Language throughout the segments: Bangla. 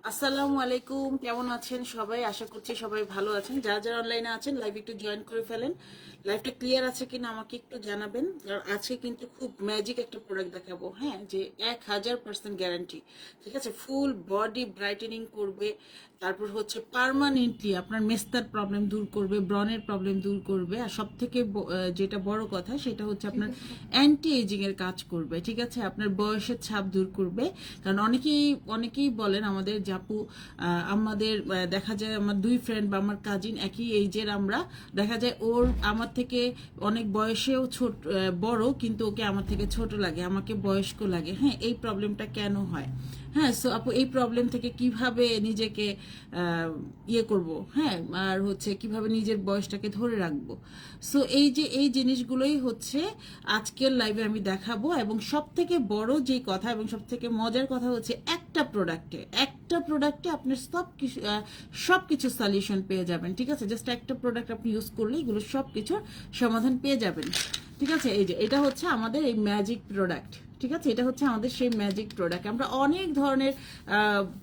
আসসালামু আলাইকুম, কেমন আছেন সবাই? আশা করছি সবাই ভালো আছেন। যারা যারা অনলাইনে আছেন লাইভ একটু জয়েন করে ফেলেন। লাইভটা ক্লিয়ার আছে কিনা আমাকে একটু জানাবেন। কারণ আজকে কিন্তু খুব ম্যাজিক একটা প্রোডাক্ট দেখাবো, হ্যাঁ, যে 1000% গ্যারান্টি। ঠিক আছে, ফুল বডি ব্রাইটেনিং করবে, তারপর হচ্ছে পার্মানেন্টলি আপনার মেস্তার প্রবলেম দূর করবে, ব্রনের প্রবলেম দূর করবে, আর সব থেকে যেটা বড় কথা সেটা হচ্ছে আপনার অ্যান্টি এজিং এর কাজ করবে। ঠিক আছে, আপনার বয়সের ছাপ দূর করবে। কারণ অনেকেই বলেন আমাদের জাপু, আমাদের দেখা যায় আমার দুই ফ্রেন্ড বা আমার কাজিন একই এইজের, আমরা দেখা যায় ওর আমার থেকে অনেক বয়সেও ছোট, বড়, কিন্তু ওকে আমার থেকে ছোট লাগে, আমাকে বয়স্ক লাগে। হ্যাঁ, এই প্রবলেমটা কেন হয়? হ্যাঁ, সো আপু এই প্রবলেম থেকে কিভাবে নিজেকে ইয়ে করব, হ্যাঁ, আর হচ্ছে কিভাবে নিজের বয়সটাকে ধরে রাখবো। সো এই জিনিসগুলোই হচ্ছে আজকের লাইভে আমি দেখাবো। এবং সব থেকে বড় যেই কথা এবং সব থেকে মজার কথা হচ্ছে একটা প্রোডাক্টে আপনার সব কিছু সলিউশন পেয়ে যাবেন। ঠিক আছে, জাস্ট একটা প্রোডাক্ট আপনি ইউজ করলে এগুলো সব কিছুর সমাধান পেয়ে যাবেন। ঠিক আছে, এই যে এটা হচ্ছে আমাদের এই ম্যাজিক প্রোডাক্ট। ঠিক আছে, এটা হচ্ছে আমাদের সেই ম্যাজিক প্রোডাক্ট। আমরা অনেক ধরনের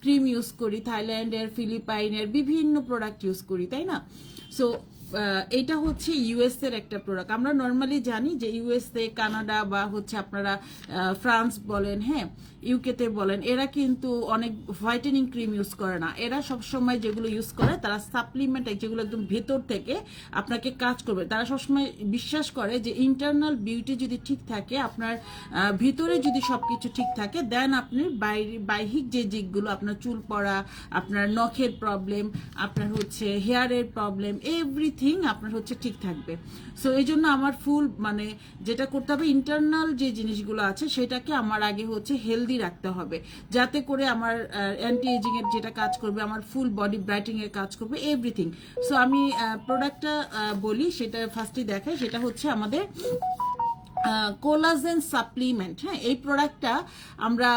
ক্রিম ইউজ করি, থাইল্যান্ডের, ফিলিপাইনের বিভিন্ন প্রোডাক্ট ইউজ করি, তাই না? সো এইটা হচ্ছে ইউএস এর একটা প্রোডাক্ট। আমরা নর্মালি জানি যে ইউএসএ, কানাডা বা হচ্ছে আপনারা ফ্রান্স বলেন, হ্যাঁ, ইউকেতে বলেন, এরা কিন্তু অনেক হোয়াইটেনিং ক্রিম ইউজ করে না। এরা সবসময় যেগুলো ইউজ করে তারা সাপ্লিমেন্ট, যেগুলো একদম ভেতর থেকে আপনাকে কাজ করবে। তারা সবসময় বিশ্বাস করে যে ইন্টারনাল বিউটি যদি ঠিক থাকে, আপনার ভিতরে যদি সবকিছু ঠিক থাকে, দেন আপনি বাহ্যিক যে দিকগুলো, আপনার চুল পড়া, আপনার নখের প্রবলেম, আপনার হচ্ছে হেয়ারের প্রবলেম, এভরিথিং আপনার হচ্ছে ঠিক থাকবে। সো এই জন্য আমার ফুল মানে যেটা করতে হবে, ইন্টারনাল যে জিনিসগুলো আছে সেটাকে আমার আগে হচ্ছে হেলদি রাখতে হবে, যাতে করে আমার অ্যান্টি এজিং এর যেটা কাজ করবে, আমার ফুল বডি ব্রাইটিং এর কাজ করবে, এভরিথিং। সো আমি প্রোডাক্টটা বলি, সেটা ফার্স্টে দেখাই। সেটা হচ্ছে আমাদের কোলাজেন সাপ্লিমেন্ট। হ্যাঁ, এই প্রোডাক্টটা আমরা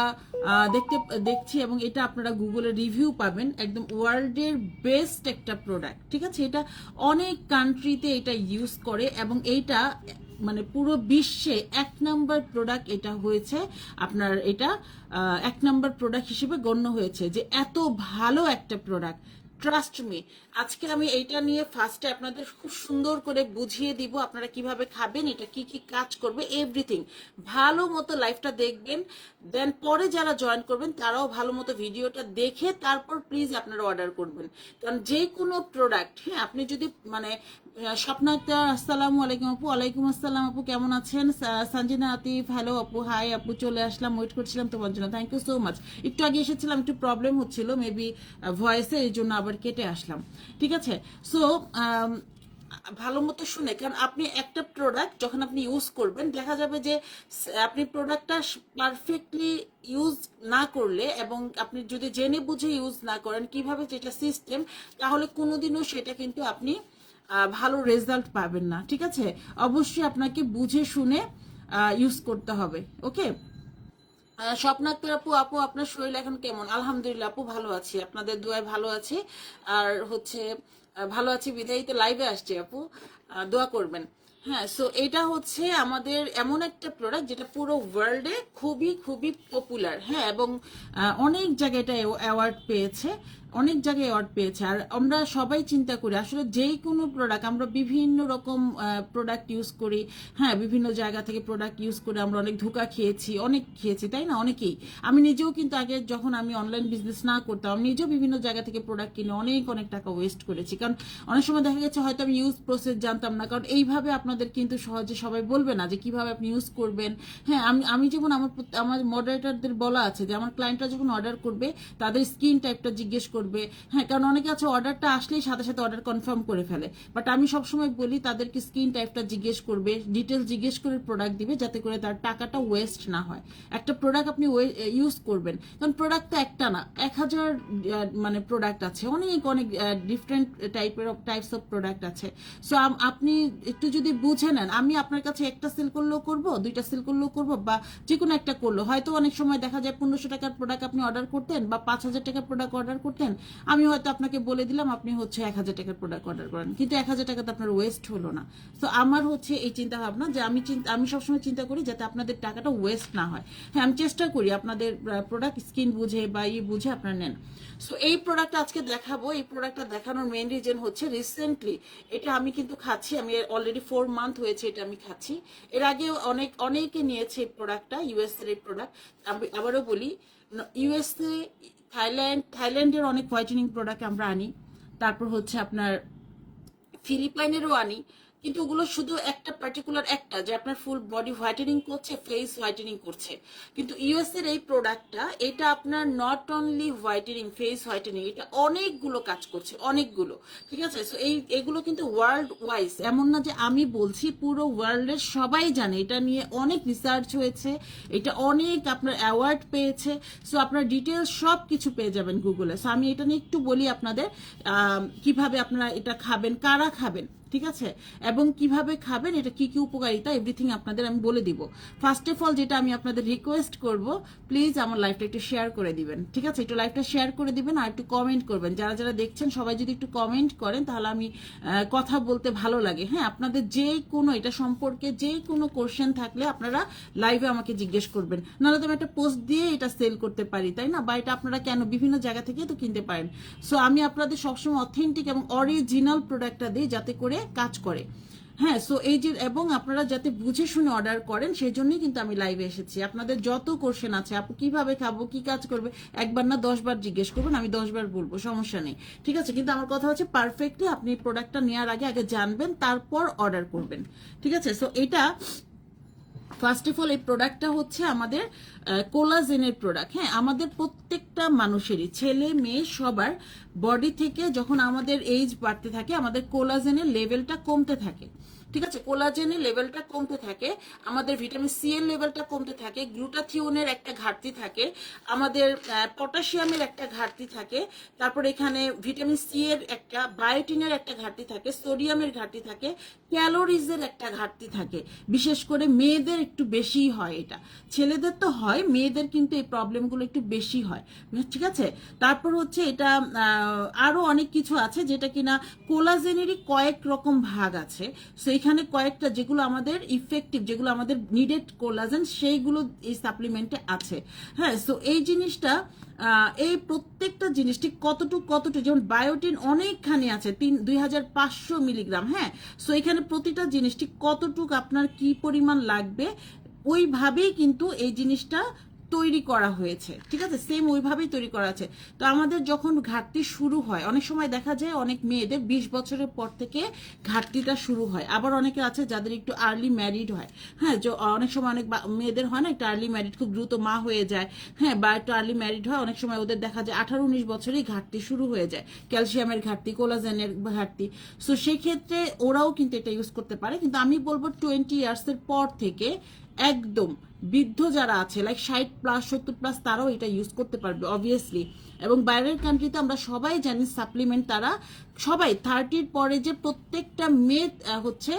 দেখছি, এবং এটা আপনারা গুগলে রিভিউ পাবেন। একদম ওয়ার্ল্ডের বেস্ট একটা প্রোডাক্ট। ঠিক আছে, এটা অনেক কান্ট্রিতে এটা ইউজ করে, এবং এইটা মানে পুরো বিশ্বে 1 নম্বর প্রোডাক্ট এটা হয়েছে। আপনার এটা 1 নম্বর প্রোডাক্ট হিসেবে গণ্য হয়েছে, যে এত ভালো একটা প্রোডাক্ট। ট্রাস্ট মি, আজকে আমি এইটা নিয়ে ফার্স্টে আপনাদের খুব সুন্দর করে বুঝিয়ে দিব আপনারা কিভাবে খাবেন, এটা কি কি কাজ করবে, এভরিথিং। ভালো মতো লাইভটা দেখবেন, দেন পরে যারা জয়েন করবেন তারাও ভালো মতো ভিডিওটা দেখে তারপর প্লিজ আপনারা অর্ডার করবেন। কারণ যে কোনো প্রোডাক্ট, হ্যাঁ, আপনি যদি মানে স্বপ্নাটা, আসসালামু আলাইকুম আপু। ওয়ালাইকুম আসসালাম আপু, কেমন আছেন? সঞ্জিনা আতিফ, হ্যালো আপু, হাই আপু, চলে আসলাম, ওয়েট করছিলাম তোমার জন্য, থ্যাংক ইউ সো মাচ। একটু আগে এসেছিলাম, একটু প্রবলেম হচ্ছিল মেবি ভয়েসে, এই জন্য আবার কেটে আসলাম। ঠিক আছে, সো ভালো মতো শুনে, কারণ আপনি একটা প্রোডাক্ট যখন আপনি ইউজ করবেন, দেখা যাবে যে আপনি প্রোডাক্টটা পারফেক্টলি ইউজ না করলে, এবং আপনি যদি জেনে বুঝে ইউজ না করেন কিভাবে যেটা সিস্টেম, তাহলে কোনোদিনও সেটা কিন্তু আপনি ভালো রেজাল্ট পাবেন না। ঠিক আছে, অবশ্যই আপনাকে বুঝে শুনে ইউজ করতে হবে। ওকে, স্বপ্নাত্মা আপু, আপু আপনার শরীর এখন কেমন? আলহামদুলিল্লাহ আপু, ভালো আছি, আপনাদের দোয়ায় ভালো আছি। আর হচ্ছে ভালো আছি বিধায়ী তো লাইভে আসছে আপু, দোয়া করবেন। হ্যাঁ, সো এটা হচ্ছে আমাদের এমন একটা প্রোডাক্ট যেটা পুরো ওয়ার্ল্ডে খুবই খুবই পপুলার। হ্যাঁ, এবং অনেক জায়গায় এটা অ্যাওয়ার্ড পেয়েছে, অনেক জায়গায় অ্যাওয়ার্ড পেয়েছে। আর আমরা সবাই চিন্তা করি আসলে যেই কোনো প্রোডাক্ট, আমরা বিভিন্ন রকম প্রোডাক্ট ইউজ করি, হ্যাঁ, বিভিন্ন জায়গা থেকে প্রোডাক্ট ইউজ করে আমরা অনেক ধোঁকা খেয়েছি, অনেক খেয়েছি, তাই না? অনেকেই, আমি নিজেও কিন্তু আগে যখন আমি অনলাইন বিজনেস না করতাম, আমি নিজেও বিভিন্ন জায়গা থেকে প্রোডাক্ট কিনে অনেক অনেক টাকা ওয়েস্ট করেছি। কারণ অনেক সময় দেখা গেছে হয়তো আমি ইউজ প্রসেস জানতাম না, কারণ এইভাবে আপনাদের কিন্তু সহজে সবাই বলবে না যে কিভাবে আপনি ইউজ করবেন। হ্যাঁ, আমি যেমন আমার মডারেটরদের বলা আছে যে আমার ক্লায়েন্টরা যখন অর্ডার করবে তাদের স্কিন টাইপটা জিজ্ঞেস করবে। হ্যাঁ, কারণ অনেকে আছে অর্ডারটা আসলেই সাথে সাথে অর্ডার কনফার্ম করে ফেলে, বাট আমি সবসময় বলি তাদেরকে স্কিন টাইপটা জিজ্ঞেস করবে, ডিটেলস জিজ্ঞেস করে প্রোডাক্ট দিবে, যাতে করে তার টাকাটা ওয়েস্ট না হয়। একটা প্রোডাক্ট আপনি ইউজ করবেন, কারণ প্রোডাক্ট তো একটা না, 1000 মানে প্রোডাক্ট আছে, অনেক অনেক ডিফারেন্ট টাইপস অফ প্রোডাক্ট আছে। সো আপনি একটু যদি বুঝে নেন, আমি আপনার কাছে একটা সেল করলেও করবো, দুইটা সেল করলেও করবো, বা যে কোনো একটা করলো, হয়তো অনেক সময় দেখা যায় 1500 টাকার প্রোডাক্ট আপনি অর্ডার করতেন বা 5000 টাকার প্রোডাক্ট অর্ডার করতেন, আমি হয়তো আপনাকে বলে দিলাম আপনি হচ্ছে 1,000 টাকার প্রোডাক্ট অর্ডার করেন, কিন্তু 1,000 টাকা তো আপনার ওয়েস্ট হলো না। তো আমার হচ্ছে এই চিন্তা ভাবনা যে আমি সবসময় চিন্তা করি যাতে আপনাদের টাকাটা ওয়েস্ট না হয়। হ্যাঁ, আমি চেষ্টা করি আপনাদের প্রোডাক্ট স্কিন বুঝে বা বুঝে আপনারা নেন। সো এই প্রোডাক্টটা আজকে দেখাবো। এই প্রোডাক্টটা দেখানোর মেইন রিজন হচ্ছে রিসেন্টলি এটা আমি কিন্তু খাচ্ছি, আমি অলরেডি 4 মান্থ হয়েছে এটা আমি খাচ্ছি। এর আগে অনেকে নিয়েছে এই প্রোডাক্টটা, ইউএস এর এই প্রোডাক্ট। আমি আবারও বলি, ইউএসএ, থাইল্যান্ডের অনেক হোয়াইটেনিং প্রোডাক্ট আমরা আনি, তারপর হচ্ছে আপনার ফিলিপাইনেরও আনি, কিন্তু ওগুলো শুধু একটা পার্টিকুলার একটা যে আপনার ফুল বডি হোয়াইটেনিং করছে, ফেস হোয়াইটেনিং করছে। কিন্তু ইউএস এর এই প্রোডাক্টটা, এটা আপনার not only whitening, face whitening, এটা অনেকগুলো কাজ করছে, অনেকগুলো। ঠিক আছে, সো এগুলো কিন্তু ওয়ার্ল্ড ওয়াইজ, এমন না যে আমি বলছি, পুরো ওয়ার্ল্ডের সবাই জানে, এটা নিয়ে অনেক রিসার্চ হয়েছে, এটা অনেক আপনার অ্যাওয়ার্ড পেয়েছে। সো আপনার ডিটেলস সব কিছু পেয়ে যাবেন গুগলে। সো আমি এটা নিয়ে একটু বলি আপনাদের কিভাবে আপনারা এটা খাবেন, কারা খাবেন, ঠিক আছে, এবং কিভাবে খাবেন, এটা কি কি উপকারিতা, এভরিথিং আপনাদের আমি বলে দিব। ফার্স্ট অফ অল যেটা আমি আপনাদের রিকোয়েস্ট করব, প্লিজ আমার লাইভটা একটু শেয়ার করে দিবেন। ঠিক আছে, একটু লাইভটা শেয়ার করে দিবেন আর একটু কমেন্ট করবেন। যারা যারা দেখছেন সবাই যদি একটু কমেন্ট করেন তাহলে আমি কথা বলতে ভালো লাগে। হ্যাঁ, আপনাদের যে কোনো এটা সম্পর্কে যে কোনো কোশ্চেন থাকলে আপনারা লাইভে আমাকে জিজ্ঞেস করবেন, নাহলে তো আমি একটা পোস্ট দিয়ে এটা সেল করতে পারি, তাই না? বা এটা আপনারা কেন বিভিন্ন জায়গা থেকে তো কিনতে পারেন। সো আমি আপনাদের সবসময় অথেন্টিক এবং অরিজিনাল প্রোডাক্টটা দিই যাতে করে কাজ করে। হ্যাঁ, সো এই যে, এবং আপনারা যাতে বুঝে শুনে অর্ডার করেন সেই জন্যই কিন্তু আমি লাইভে এসেছি। আপনাদের যত কোশ্চেন আছে, আপু কিভাবে খাবো, কি কাজ করবে, একবার না 10 বার জিজ্ঞেস করবেন, আমি 10 বার বলবো, সমস্যা নেই। ঠিক আছে, কিন্তু আমার কথা হচ্ছে পারফেক্টলি আপনি প্রোডাক্টটা নেওয়ার আগে জানবেন, তারপর অর্ডার করবেন। ঠিক আছে, সো এটা ফার্স্ট অফ অল এই প্রোডাক্টটা হচ্ছে আমাদের কোলাজেনের প্রোডাক্ট। হ্যাঁ, আমাদের প্রত্যেকটা মানুষেরই, ছেলে মেয়ে সবার বডি থেকে যখন আমাদের এজ বাড়তে থাকে, আমাদের কোলাজেনের লেভেলটা কমতে থাকে। ঠিক আছে, কোলাজেনের লেভেলটা কমতে থাকে, আমাদের ভিটামিন সি এর লেভেলটা কমতে থাকে, গ্লুটাথিওনের একটা ঘাটতি থাকে, আমাদের পটাশিয়ামের একটা ঘাটতি থাকে, তারপর এখানে ভিটামিন সি এর একটা, বায়োটিনের একটা ঘাটতি থাকে, সোডিয়ামের ঘাটতি থাকে, ক্যালোরিজের একটা ঘাটতি থাকে। বিশেষ করে মেয়েদের একটু বেশিই হয় এটা, ছেলেদের তো হয়, মেয়েদের কিন্তু এই প্রবলেমগুলো একটু বেশি হয়। ঠিক আছে, তারপর হচ্ছে এটা আরো অনেক কিছু আছে যেটা কিনা কোলাজেনেরই কয়েক রকম ভাগ আছে। সো এখানে কয়েকটা যেগুলো আমাদের ইফেক্টিভ, যেগুলো আমাদের নিডেড কোলাজেন, সেইগুলো এই সাপ্লিমেন্টে আছে। হ্যাঁ, সো এই জিনিসটা, এই প্রত্যেকটা জিনিস ঠিক কতটুকু, যেমন বায়োটিন অনেকখানি আছে, 2500 মিলিগ্রাম। হ্যাঁ, সো এখানে প্রতিটা জিনিস ঠিক কতটুকু আপনার কি পরিমাণ লাগবে, ওইভাবেই কিন্তু এই জিনিসটা তৈরি করা হয়েছে। ঠিক আছে, সেম ওইভাবেই তৈরি করা আছে। তো আমাদের যখন ঘাটতি শুরু হয়, অনেক সময় দেখা যায় অনেক মেয়েদের 20 বছরের পর থেকে ঘাটতিটা শুরু হয়, আবার অনেকে আছে যাদের একটু আর্লি ম্যারিড হয়। হ্যাঁ, অনেক সময় অনেক মেয়েদের হয় না একটু আর্লি ম্যারিড, খুব দ্রুত মা হয়ে যায়। হ্যাঁ, বা একটু আর্লি ম্যারিড হয়, অনেক সময় ওদের দেখা যায় 18-19 বছরেই ঘাটতি শুরু হয়ে যায়, ক্যালসিয়ামের ঘাটতি, কোলাজেনের ঘাটতি। সো সেক্ষেত্রে ওরাও কিন্তু এটা ইউজ করতে পারে, কিন্তু আমি বলবো 20 ইয়ার্সের পর থেকে একদম বৃদ্ধ যারা আছে, লাইক 60+, 70+, তারাও এটা ইউজ করতে পারবে অবভিয়াসলি। এবং বাইরের কান্ট্রিতে আমরা সবাই জানি সাপ্লিমেন্ট, তারা সবাই 30-র পরে যে প্রত্যেকটা মেয়ে হচ্ছে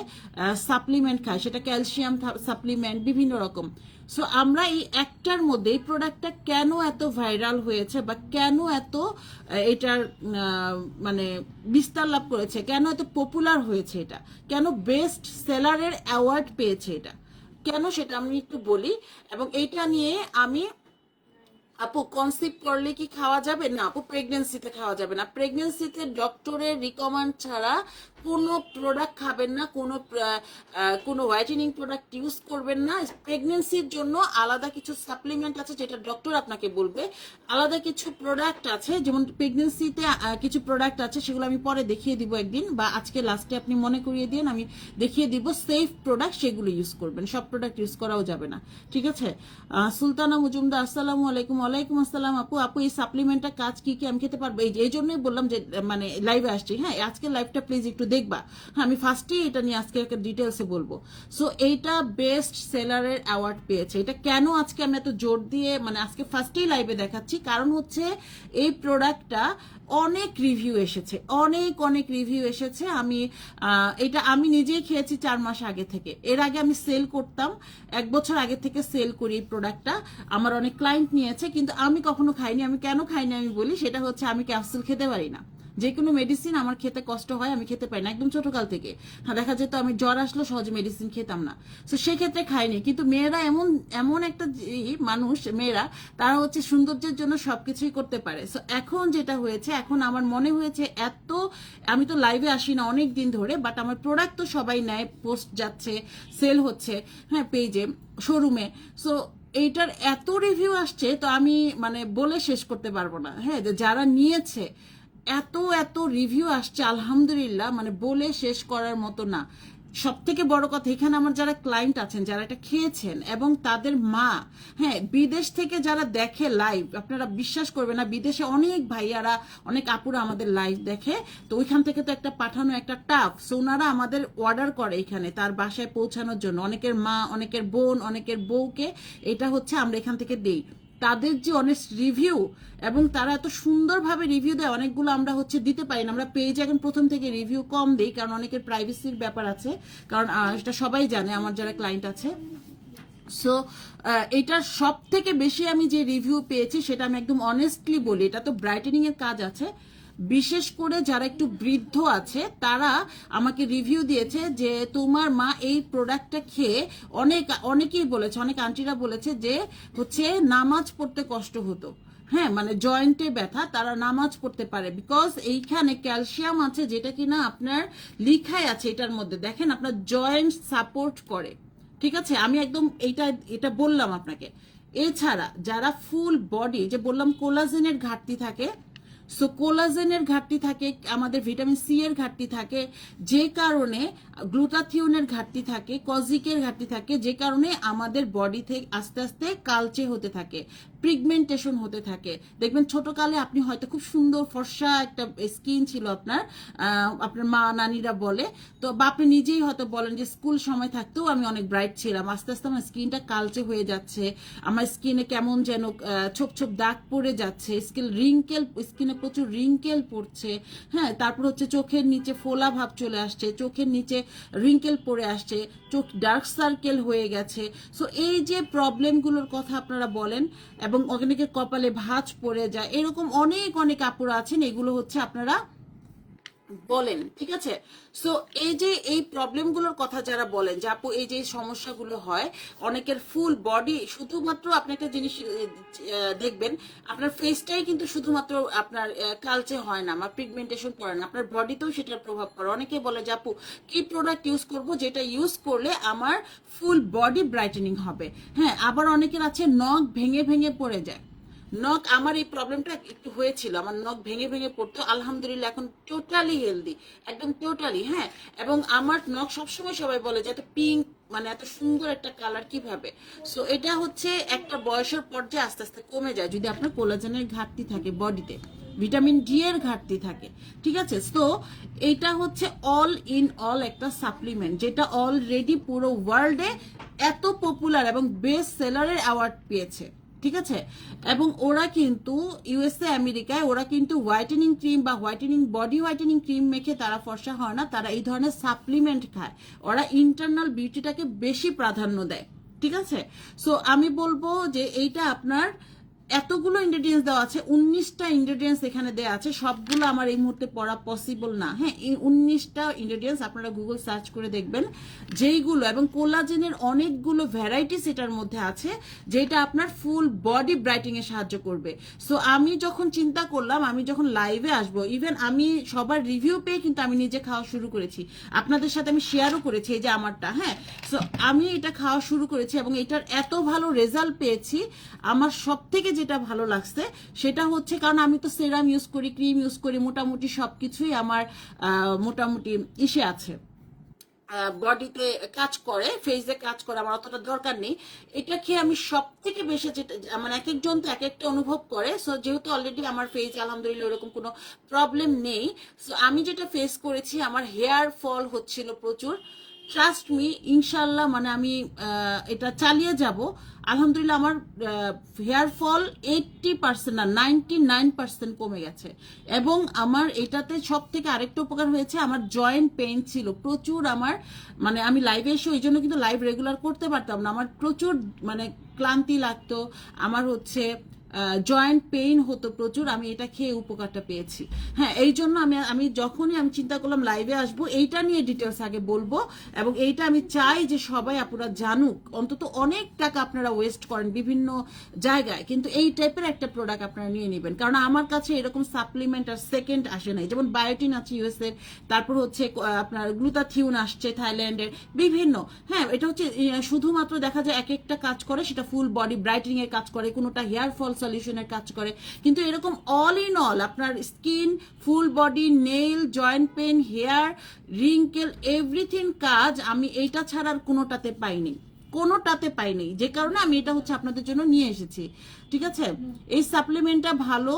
সাপ্লিমেন্ট খায়, সেটা ক্যালসিয়াম সাপ্লিমেন্ট বিভিন্ন রকম। সো আমরা এই একটার মধ্যে এই প্রোডাক্টটা কেন এত ভাইরাল হয়েছে বা কেন এত এটার মানে বিস্তার লাভ করেছে, কেন এত পপুলার হয়েছে, এটা কেন বেস্ট সেলারের অ্যাওয়ার্ড পেয়েছে, এটা কেন, সেটা আমি একটু বলি। এবং এইটা নিয়ে আমি, আপু কনসিভ করলে কি খাওয়া যাবে? না আপু, প্রেগনেন্সিতে খাওয়া যাবে না। প্রেগনেন্সিতে ডক্টরের রিকমেন্ড ছাড়া কোনো প্রোডাক্ট খাবেন না, কোনো হোয়াইটেনিং প্রোডাক্ট ইউজ করবেন না। প্রেগনেন্সির জন্য আলাদা কিছু সাপ্লিমেন্ট আছে যেটা ডক্টর আপনাকে বলবে, আলাদা কিছু প্রোডাক্ট আছে, যেমন প্রেগনেন্সিতে কিছু প্রোডাক্ট আছে, সেগুলো আমি পরে দেখিয়ে দিব একদিন, বা আজকে লাস্টে আপনি মনে করিয়ে দিন, আমি দেখিয়ে দিব সেফ প্রোডাক্ট, সেগুলো ইউজ করবেন, সব প্রোডাক্ট ইউজ করাও যাবে না। ঠিক আছে, সুলতানা মজুমদার, আসসালামু আলাইকুম। ওয়ালাইকুম আসসালাম। আপু এই সাপ্লিমেন্টটা কাজ কি কি, আমি খেতে পারবো? এই জন্যই বললাম যে মানে লাইভে আসছি। হ্যাঁ, আজকে লাইভটা প্লিজ একটু দেখবা। হ্যাঁ, আমি ফার্স্টেই এটা নিয়ে আজকে একটা ডিটেলসে বলবো। সো এইটা বেস্ট সেলারের অ্যাওয়ার্ড পেয়েছে। এটা কেন আজকে আমি এত জোর দিয়ে মানে আজকে ফার্স্টেই লাইভে দেখাচ্ছি, কারণ হচ্ছে এই প্রোডাক্টটা অনেক রিভিউ এসেছে, অনেক অনেক রিভিউ এসেছে। এটা আমি নিজেই খেয়েছি 4 মাস আগে থেকে। এর আগে আমি সেল করতাম, 1 বছর আগে থেকে সেল করি এই প্রোডাক্টটা। আমার অনেক ক্লায়েন্ট নিয়েছে, কিন্তু আমি কখনো খাইনি। আমি কেন খাইনি আমি বলি, সেটা হচ্ছে আমি ক্যাপসুল খেতে পারি না। যে কোনো মেডিসিন আমার খেতে কষ্ট হয়, আমি খেতে পারি না একদম ছোটকাল থেকে। হ্যাঁ, দেখা যেত আমি জ্বর আসলো সহজে মেডিসিন খেতাম না, তো সেক্ষেত্রে খাইনি। কিন্তু মেয়েরা এমন এমন একটা মানুষ, মেয়েরা তারা হচ্ছে সৌন্দর্যের জন্য সবকিছুই করতে পারে। সো এখন যেটা হয়েছে, এখন আমার মনে হয়েছে আমি তো লাইভে আসি না অনেক দিন ধরে, বাট আমার প্রোডাক্ট তো সবাই নেয়, পোস্ট যাচ্ছে, সেল হচ্ছে, হ্যাঁ, পেজে, শোরুমে। সো এইটার এত রিভিউ আসছে, তো আমি মানে বলে শেষ করতে পারবো না। হ্যাঁ, যারা নিয়েছে এত এত রিভিউ আসছে, আলহামদুলিল্লাহ, মানে বলে শেষ করার মতো না। সব থেকে বড় কথা, এখানে আমার যারা ক্লায়েন্ট আছেন, যারা এটা খেয়েছেন এবং তাদের মা, হ্যাঁ, বিদেশ থেকে যারা দেখে লাইভ, আপনারা বিশ্বাস করবেন না, বিদেশে অনেক ভাইয়ারা, অনেক আপুরা আমাদের লাইভ দেখে। তো ওইখান থেকে তো একটা পাঠানো একটা টাফ, সো ওনারা আমাদের অর্ডার করে এখানে তার বাসায় পৌঁছানোর জন্য। অনেকের মা, অনেকের বোন, অনেকের বউকে এটা হচ্ছে আমরা এখান থেকে দিই। তাদের যে অনেস্ট রিভিউ, এবং তারা এত সুন্দরভাবে রিভিউ দেয়, অনেকগুলো আমরা হচ্ছে দিতে পারি না। আমরা পেজে এখন প্রথম থেকে রিভিউ কম দিই, কারণ অনেকের প্রাইভেসির ব্যাপার আছে, কারণ এটা সবাই জানে আমার যারা ক্লায়েন্ট আছে। সো এটার সব থেকে বেশি আমি যে রিভিউ পেয়েছি সেটা আমি একদম অনেস্টলি বলি, এটা তো ব্রাইটেনিং এর কাজ আছে। বিশেষ করে যারা একটু বৃদ্ধ আছে তারা আমাকে রিভিউ দিয়েছে যে তোমার মা এই প্রোডাক্টটা খেয়ে অনেকেই বলেছে, অনেক আন্টিরা বলেছে যে হচ্ছে নামাজ পড়তে কষ্ট হতো। হ্যাঁ, মানে জয়েন্টে ব্যথা, তারা নামাজ পড়তে পারে, বিকজ এইখানে ক্যালসিয়াম আছে, যেটা কিনা আপনার লিখাই আছে এটার মধ্যে, দেখেন, আপনার জয়েন্ট সাপোর্ট করে। ঠিক আছে, আমি একদম এটা বললাম আপনাকে। এছাড়া যারা ফুল বডি, যে বললাম কোলাজেনের ঘাটতি থাকে, সো কোলাজেনের ঘাটতি থাকে, আমাদের ভিটামিন সি এর ঘাটতি থাকে, যে কারণে গ্লুটাথিওনের ঘাটতি থাকে, কজিকের ঘাটতি থাকে, যে কারণে আমাদের বডি থেকে আস্তে আস্তে কালচে হতে থাকে, পিগমেন্টেশন হতে থাকে। দেখবেন ছোটকালে আপনি হয়তো খুব সুন্দর ফর্সা একটা স্কিন ছিল আপনার, আপনার মা নানিরা বলে, তো বা আপনি নিজেই হয়তো বলেন যে স্কুল সময় থাকতেও আমি অনেক ব্রাইট ছিলাম, আস্তে আস্তে আমার স্কিনটা কালচে হয়ে যাচ্ছে, আমার স্কিনে কেমন যেন ছোপ ছোপ দাগ পড়ে যাচ্ছে, স্কিনে প্রচুর রিঙ্কেল পড়ছে। হ্যাঁ, তারপর হচ্ছে চোখের নিচে ফোলা ভাব চলে আসছে, চোখের নিচে রিঙ্কেল পড়ে আসছে, চোখ ডার্ক সার্কেল হয়ে গেছে। সো এই যে প্রবলেমগুলোর কথা আপনারা বলেন, এবং অনেকের কপালে ভাঁজ পড়ে যায়, এরকম অনেক অনেক আপুরা আছেন, এগুলো হচ্ছে আপনারা বলেন। ঠিক আছে, সো এই যে এই প্রবলেমগুলোর কথা যারা বলেন যে আপু এই যে সমস্যাগুলো হয়, অনেকের ফুল বডি, শুধুমাত্র আপনি একটা জিনিস দেখবেন, আপনার ফেসটাই কিন্তু শুধুমাত্র আপনার কালচে হয় না, আমার পিগমেন্টেশন পড়ে না, আপনার বডিতেও সেটার প্রভাব পড়ে। অনেকে বলে যে আপু কি প্রোডাক্ট ইউজ করব যেটা ইউজ করলে আমার ফুল বডি ব্রাইটেনিং হবে। হ্যাঁ, আবার অনেকের আছে নখ ভেঙে ভেঙে পড়ে যায়। নখ, আমার এই প্রবলেমটা একটু হয়েছিল, আমার নখ ভেঙে ভেঙে পড়তো, আলহামদুলিল্লাহ এখন টোটালি হেলদি, একদম টোটালি। হ্যাঁ, এবং আমার নখ সবসময় সবাই বলে যে এত পিঙ্ক, মানে এত সুন্দর একটা কালার কিভাবে। সো এটা হচ্ছে একটা বয়সের পর্যায়ে আস্তে আস্তে কমে যায় যদি আপনার কোলাজেনের ঘাটতি থাকে বডিতে, ভিটামিন ডি এর ঘাটতি থাকে। ঠিক আছে, তো এটা হচ্ছে অল ইন অল একটা সাপ্লিমেন্ট, যেটা অলরেডি পুরো ওয়ার্ল্ডে এত পপুলার এবং বেস্ট সেলারের অ্যাওয়ার্ড পেয়েছে। ঠিক আছে, এবং ওরা কিন্তু ইউএসএ, আমেরিকায় ওরা কিন্তু হোয়াইটেনিং ক্রিম বা বডি হোয়াইটেনিং ক্রিম মেখে তারা ফর্সা হয় না, তারা এই ধরনের সাপ্লিমেন্ট খায়। ওরা ইন্টারনাল বিউটিটাকে বেশি প্রাধান্য দেয়। ঠিক আছে, সো আমি বলবো যে এইটা আপনার এতগুলো ইনগ্রেডিয়েন্টস দেওয়া আছে, 19টা ইনগ্রেডিয়েন্টস এখানে দেওয়া আছে, সবগুলো আমার এই মুহূর্তে পড়া পসিবল না। হ্যাঁ, এই 19টা ইনগ্রেডিয়েন্টস আপনারা গুগল সার্চ করে দেখবেন, যেইগুলো, এবং কোলাজেনের অনেকগুলো ভ্যারাইটিস এটার মধ্যে আছে, যেটা আপনার ফুল বডি ব্রাইটিং এ সাহায্য করবে। সো আমি যখন চিন্তা করলাম, আমি যখন লাইভে আসবো, ইভেন আমি সবার রিভিউ পেয়ে কিন্তু আমি নিজে খাওয়া শুরু করেছি, আপনাদের সাথে আমি শেয়ারও করেছি এই যে আমারটা। হ্যাঁ, সো আমি এটা খাওয়া শুরু করেছি এবং এটার এত ভালো রেজাল্ট পেয়েছি। আমার সব থেকে যেটা ভালো লাগছে সেটা হচ্ছে, কারণ আমি তো সেরাম ইউজ করি, ক্রিম ইউজ করি, মোটামুটি সবকিছুই আমার মোটামুটি ইসে আছে, বডিতে কাজ করে, ফেসে কাজ করে, আমার অতটা দরকার নেই। এটা খেয়ে আমি সব থেকে বেশি যেটা মানে এক একজন তো এক একটা অনুভব করে, সো যেহেতু অলরেডি আমার ফেস আলহামদুলিল্লাহ ওরকম কোনো প্রবলেম নেই, সো আমি যেটা ফেস করেছি, আমার হেয়ার ফল হচ্ছিল প্রচুর। ট্রাস্ট মি, ইনশাল্লাহ মানে আমি এটা চালিয়ে যাব। আলহামদুলিল্লাহ আমার হেয়ার ফল 80% না 99% কমে গেছে। এবং আমার এটাতে সব থেকে আরেকটা উপকার হয়েছে, আমার জয়েন্ট পেইন ছিল প্রচুর। আমার মানে আমি লাইভে এসে ওই জন্য কিন্তু লাইভ রেগুলার করতে পারতাম না, আমার প্রচুর মানে ক্লান্তি লাগতো, আমার হচ্ছে জয়েন্ট পেইন হতো প্রচুর। আমি এটা খেয়ে উপকারটা পেয়েছি। হ্যাঁ, এই জন্য আমি যখনই আমি চিন্তা করলাম লাইভে আসবো, এইটা নিয়ে ডিটেলস আগে বলবো। এবং এইটা আমি চাই যে সবাই আপনারা জানুক। অন্তত অনেক টাকা আপনারা ওয়েস্ট করেন বিভিন্ন জায়গায়, কিন্তু এই টাইপের একটা প্রোডাক্ট আপনারা নিয়ে নেবেন। কারণ আমার কাছে এরকম সাপ্লিমেন্ট আর সেকেন্ড আসে নাই। যেমন বায়োটিন আছে ইউএস এর, তারপর হচ্ছে আপনার গ্লুটাথিউন আসছে থাইল্যান্ডের বিভিন্ন। হ্যাঁ, এটা হচ্ছে শুধুমাত্র দেখা যায় এক একটা কাজ করে, সেটা ফুল বডি ব্রাইটেনিং এর কাজ করে, কোনোটা হেয়ার ফল সলিউশনের কাজ করে। কিন্তু এরকম অল ইন অল আপনার skin, full body, nail, joint pain, hair, wrinkle, everything কাজ আমি এইটা ছাড়া আর কোনোটাতে পাইনি, যে কারণে আমি এটা হচ্ছে আপনাদের জন্য নিয়ে এসেছি। ঠিক আছে, এই সাপ্লিমেন্টটা ভালো।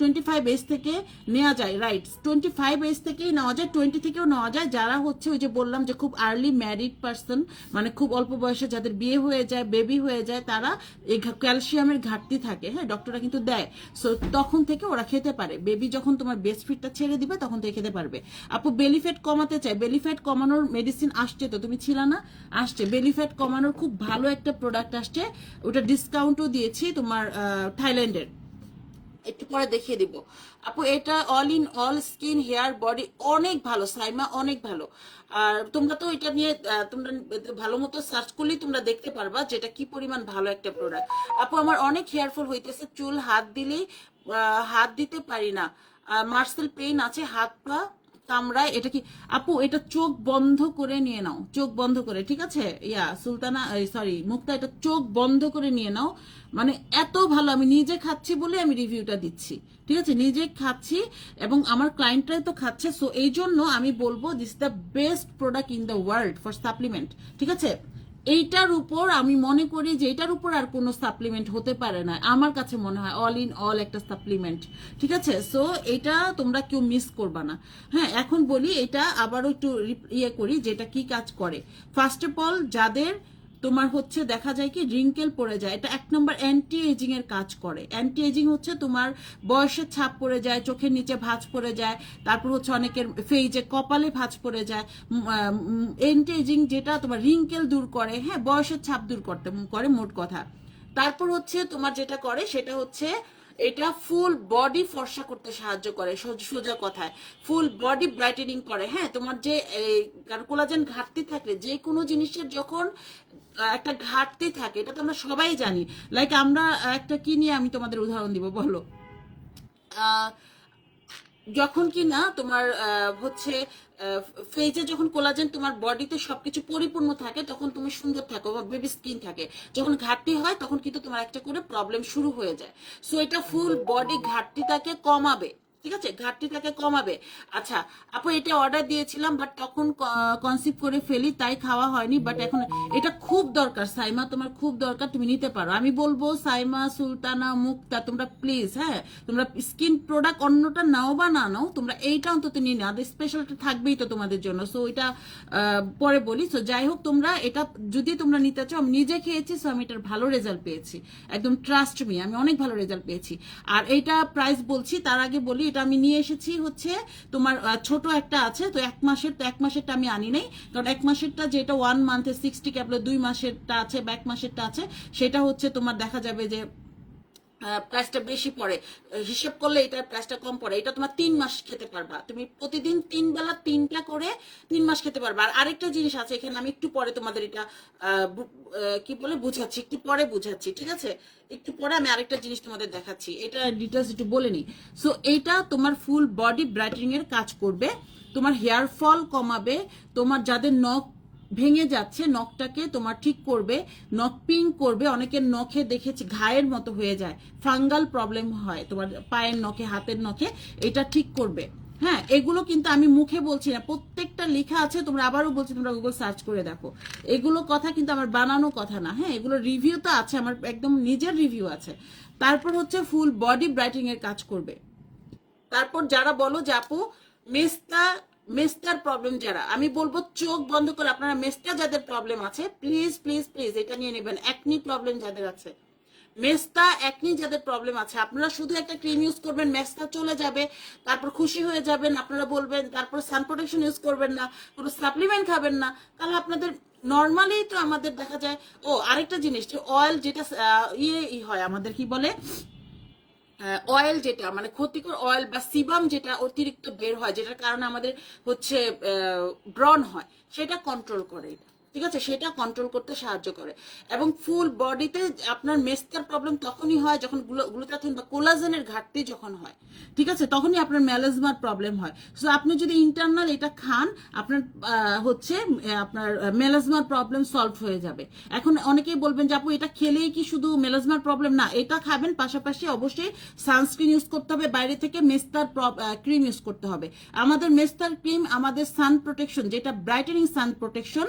25 এজ থেকে নেওয়া যায়, রাইট? 25 এজ থেকেই নেওয়া যায়, 20 থেকেও নেওয়া যায়। যারা হচ্ছে ওই যে বললাম যে খুব আর্লি ম্যারিড পার্সন, মানে খুব অল্প বয়সে যাদের বিয়ে হয়ে যায়, বেবি হয়ে যায়, তারা এই ক্যালসিয়ামের ঘাটতি থাকে, হ্যাঁ, ডক্টররা কিন্তু দেয়। সো তখন থেকে ওরা খেতে পারে। বেবি যখন তোমার ব্রেস্ট ফিডটা ছেড়ে দিবে তখন থেকে খেতে পারবে। আপু বেলি ফ্যাট কমাতে চাই, বেলি ফ্যাট কমানোর মেডিসিন আসছে, তো তুমি ছিল না? আসছে, বেলি ফ্যাট কমানোর খুব ভালো একটা প্রোডাক্ট আসছে, ওটা ডিসকাউন্টও দিয়েছি তোমার থাইল্যান্ডের, একটু পরে দেখিয়ে দিব। আপু এটা all in all skin, hair, body অনেক ভালো, সাইমা অনেক ভালো। আর তোমরা তো এটা নিয়ে তোমরা ভালো মতো সার্চ করলেই তোমরা দেখতে পারবা যেটা কি পরিমাণ ভালো একটা প্রোডাক্ট। আপু আমার অনেক হেয়ার ফল হইতেছে, চুল হাত দিলেই হাত দিতে পারি না, মার্সেল পেইন আছে, হাত পা কামড়ায়, এটা কি? আপু এটা চোখ বন্ধ করে নিয়ে নাও, চোখ বন্ধ করে, ঠিক আছে? সুলতানা, সরি মুক্তা, এটা চোখ বন্ধ করে নিয়ে নাও। মানে এত ভালো, আমি নিজে খাচ্ছি বলে আমি রিভিউটা দিচ্ছি, ঠিক আছে? নিজে খাচ্ছি এবং আমার ক্লায়েন্টরাই তো খাচ্ছে, সো এই জন্য আমি বলবো this the best product in the world for supplement, ঠিক আছে? এইটার উপর আমি মনে করি যে এটার উপর আর কোনো সাপ্লিমেন্ট হতে পারে না, আমার কাছে মনে হয় অল ইন অল একটা সাপ্লিমেন্ট, ঠিক আছে? সো এটা তোমরা কেউ মিস করবা না। হ্যাঁ, এখন বলি এটা আবারও একটু ইয়ে করি যেটা কি কাজ করে। ফার্স্ট অফ অল, যাদের তোমার হচ্ছে দেখা যায় কি রিঙ্কেল পড়ে যায়, এটা 1 নম্বর অ্যান্টি এজিং এর কাজ করে। অ্যান্টি এজিং হচ্ছে তোমার বয়সের ছাপ পড়ে যায়, চোখের নিচে ভাঁজ পড়ে যায়, তারপর হচ্ছে অনেকের ফেইজে কপালে ভাঁজ পড়ে যায়। অ্যান্টি এজিং যেটা তোমার রিঙ্কেল দূর করে, হ্যাঁ, বয়সের ছাপ দূর করতে করে মোট কথা। তারপর হচ্ছে তোমার যেটা করে সেটা হচ্ছে এটা ফুল বডি ফর্সা করতে সাহায্য করে, সোজা কথায় ফুল বডি ব্রাইটেনিং করে। হ্যাঁ, তোমার যে কোলাজেন ঘাটতি থাকলে, যে কোনো জিনিসের যখন একটা ঘাটতি থাকে, এটা তো আমরা সবাই জানি। লাইক আমরা একটা কি নিয়ে আমি তোমাদের উদাহরণ দিব, বলো। আহ, যখন কি না তোমার হচ্ছে ফেজে যখন কোলাজেন তোমার বডিতে সবকিছু পরিপূর্ণ থাকে, তখন তুমি সুন্দর থাকো বা বেবি স্কিন থাকে। যখন ঘাটতি হয় তখন কিন্তু তোমার একটা করে প্রবলেম শুরু হয়ে যায়। সো এটা ফুল বডি ঘাটতিটাকে কমাবে, ঠিক আছে? ঘাটতিটাকে কমাবে। আচ্ছা আপু, এটা অর্ডার দিয়েছিলাম বাট তখন কনসিভ করে ফেলি, তাই খাওয়া হয়নি। বাট এখন এটা খুব দরকার সাইমা, তোমার খুব দরকার, তুমি নিতে পারো। আমি বলবো সাইমা, সুলতানা, মুক্তা, তোমরা প্লিজ, হ্যাঁ, তোমরা স্কিন প্রোডাক্ট অন্যটা নাও বা না নাও, তোমরা এইটা অন্তত নিয়ে নাও, স্পেশালটা থাকবেই তো তোমাদের জন্য। সো এটা পরে বলি। সো যাই হোক, তোমরা এটা যদি তোমরা নিতে চাও, আমি নিজে খেয়েছি, সো আমি এটার ভালো রেজাল্ট পেয়েছি, একদম ট্রাস্ট মি, আমি অনেক ভালো রেজাল্ট পেয়েছি। আর এইটা প্রাইস বলছি তার আগে বলি, এটা আমি নিয়ে এসেছি হচ্ছে তোমার ছোট একটা আছে, তো 1 মাসের, তো 1 মাসেরটা আমি আনি নাই, কারণ 1 মাসেরটা যেটা 1 মান্থে 60 ক্যাপলে, 2 মাসেরটা আছে বা 1 মাসেরটা আছে, সেটা হচ্ছে তোমার দেখা যাবে যে প্রাইসটা বেশি পড়ে। হিসেব করলে এটার প্রাইসটা কম পড়ে। এটা তোমার 3 মাস খেতে পারবা, তুমি প্রতিদিন 3 বেলা 3টা করে 3 মাস খেতে পারবা। আর আরেকটা জিনিস আছে এখানে, আমি একটু পরে তোমাদের এটা কি বলে বুঝাচ্ছি, একটু পরে বুঝাচ্ছি, ঠিক আছে? একটু পরে আমি আরেকটা জিনিস তোমাদের দেখাচ্ছি, এটা ডিটেলস একটু বলে নিই। সো এইটা তোমার ফুল বডি ব্রাইটেনিং এর কাজ করবে, তোমার হেয়ার ফল কমাবে, তোমার যাদের নখ ভেঙে যাচ্ছে নখটাকে তোমার ঠিক করবে, নখ পিং করবে। অনেকের নখে দেখেছি ঘায়ের মতো হয়ে যায়, ফাঙ্গাল প্রবলেম হয় তোমার পায়ের নখে, হাতের নখে, এটা ঠিক করবে। হ্যাঁ, এগুলো কিন্তু আমি মুখে বলছি না, প্রত্যেকটা লেখা আছে, তোমরা আবারও বলছি তোমরা গুগল সার্চ করে দেখো। এগুলো কথা কিন্তু আমার বানানো কথা না, হ্যাঁ, এগুলো রিভিউ তো আছে, আমার একদম নিজের রিভিউ আছে। তারপর হচ্ছে ফুল বডি ব্রাইটিং এর কাজ করবে। তারপর যারা বলো যে আপু মেস্তা, মেস্তার প্রবলেম, যারা আমি বলবো চোখ বন্ধ করে আপনারা মেস্তা যাদের প্রবলেম আছে প্লিজ প্লিজ প্লিজ এটা নিয়ে নেবেন। একনি প্রবলেম যাদের আছে, মেস্তা একনি যাদের প্রবলেম আছে, আপনারা শুধু একটা ক্রিম ইউজ করবেন, মেস্তা চলে যাবে, তারপর খুশি হয়ে যাবেন, আপনারা বলবেন, তারপর সান প্রোটেকশন ইউজ করবেন না, কোনো সাপ্লিমেন্ট খাবেন না, তাহলে আপনাদের নর্মালি তো আমাদের দেখা যায়। ও আরেকটা জিনিস, যে অয়েল যেটা হয় আমাদের কি বলে, অয়েল যেটা মানে ক্ষতিকর অয়েল বা সিবাম যেটা অতিরিক্ত বের হয়, যেটার কারণে আমাদের হচ্ছে ব্রণ হয়, সেটা কন্ট্রোল করে এটা। ঠিক আছে, সেটা কন্ট্রোল করতে সাহায্য করে। এবং ফুল বডিতে আপনার মেস্তার প্রবলেম তখনই হয় যখন গ্লুটাথিন বা কোলাজেনের ঘাটতি যখন হয়, ঠিক আছে, তখনই আপনার মেলাজমার প্রবলেম হয়। সো আপনি যদি ইন্টারনাল এটা খান, আপনার হচ্ছে আপনার মেলাজমার প্রবলেম সলভ হয়ে যাবে। এখন অনেকেই বলবেন যে আপু এটা খেলেই কি শুধু মেলাজমার প্রবলেম? না, এটা খাবেন, পাশাপাশি অবশ্যই সানস্ক্রিন ইউজ করতে হবে, বাইরে থেকে মেস্তার ক্রিম ইউজ করতে হবে। আমাদের মেস্তার ক্রিম আমাদের সান প্রোটেকশন, যেটা ব্রাইটেনিং সান প্রোটেকশন,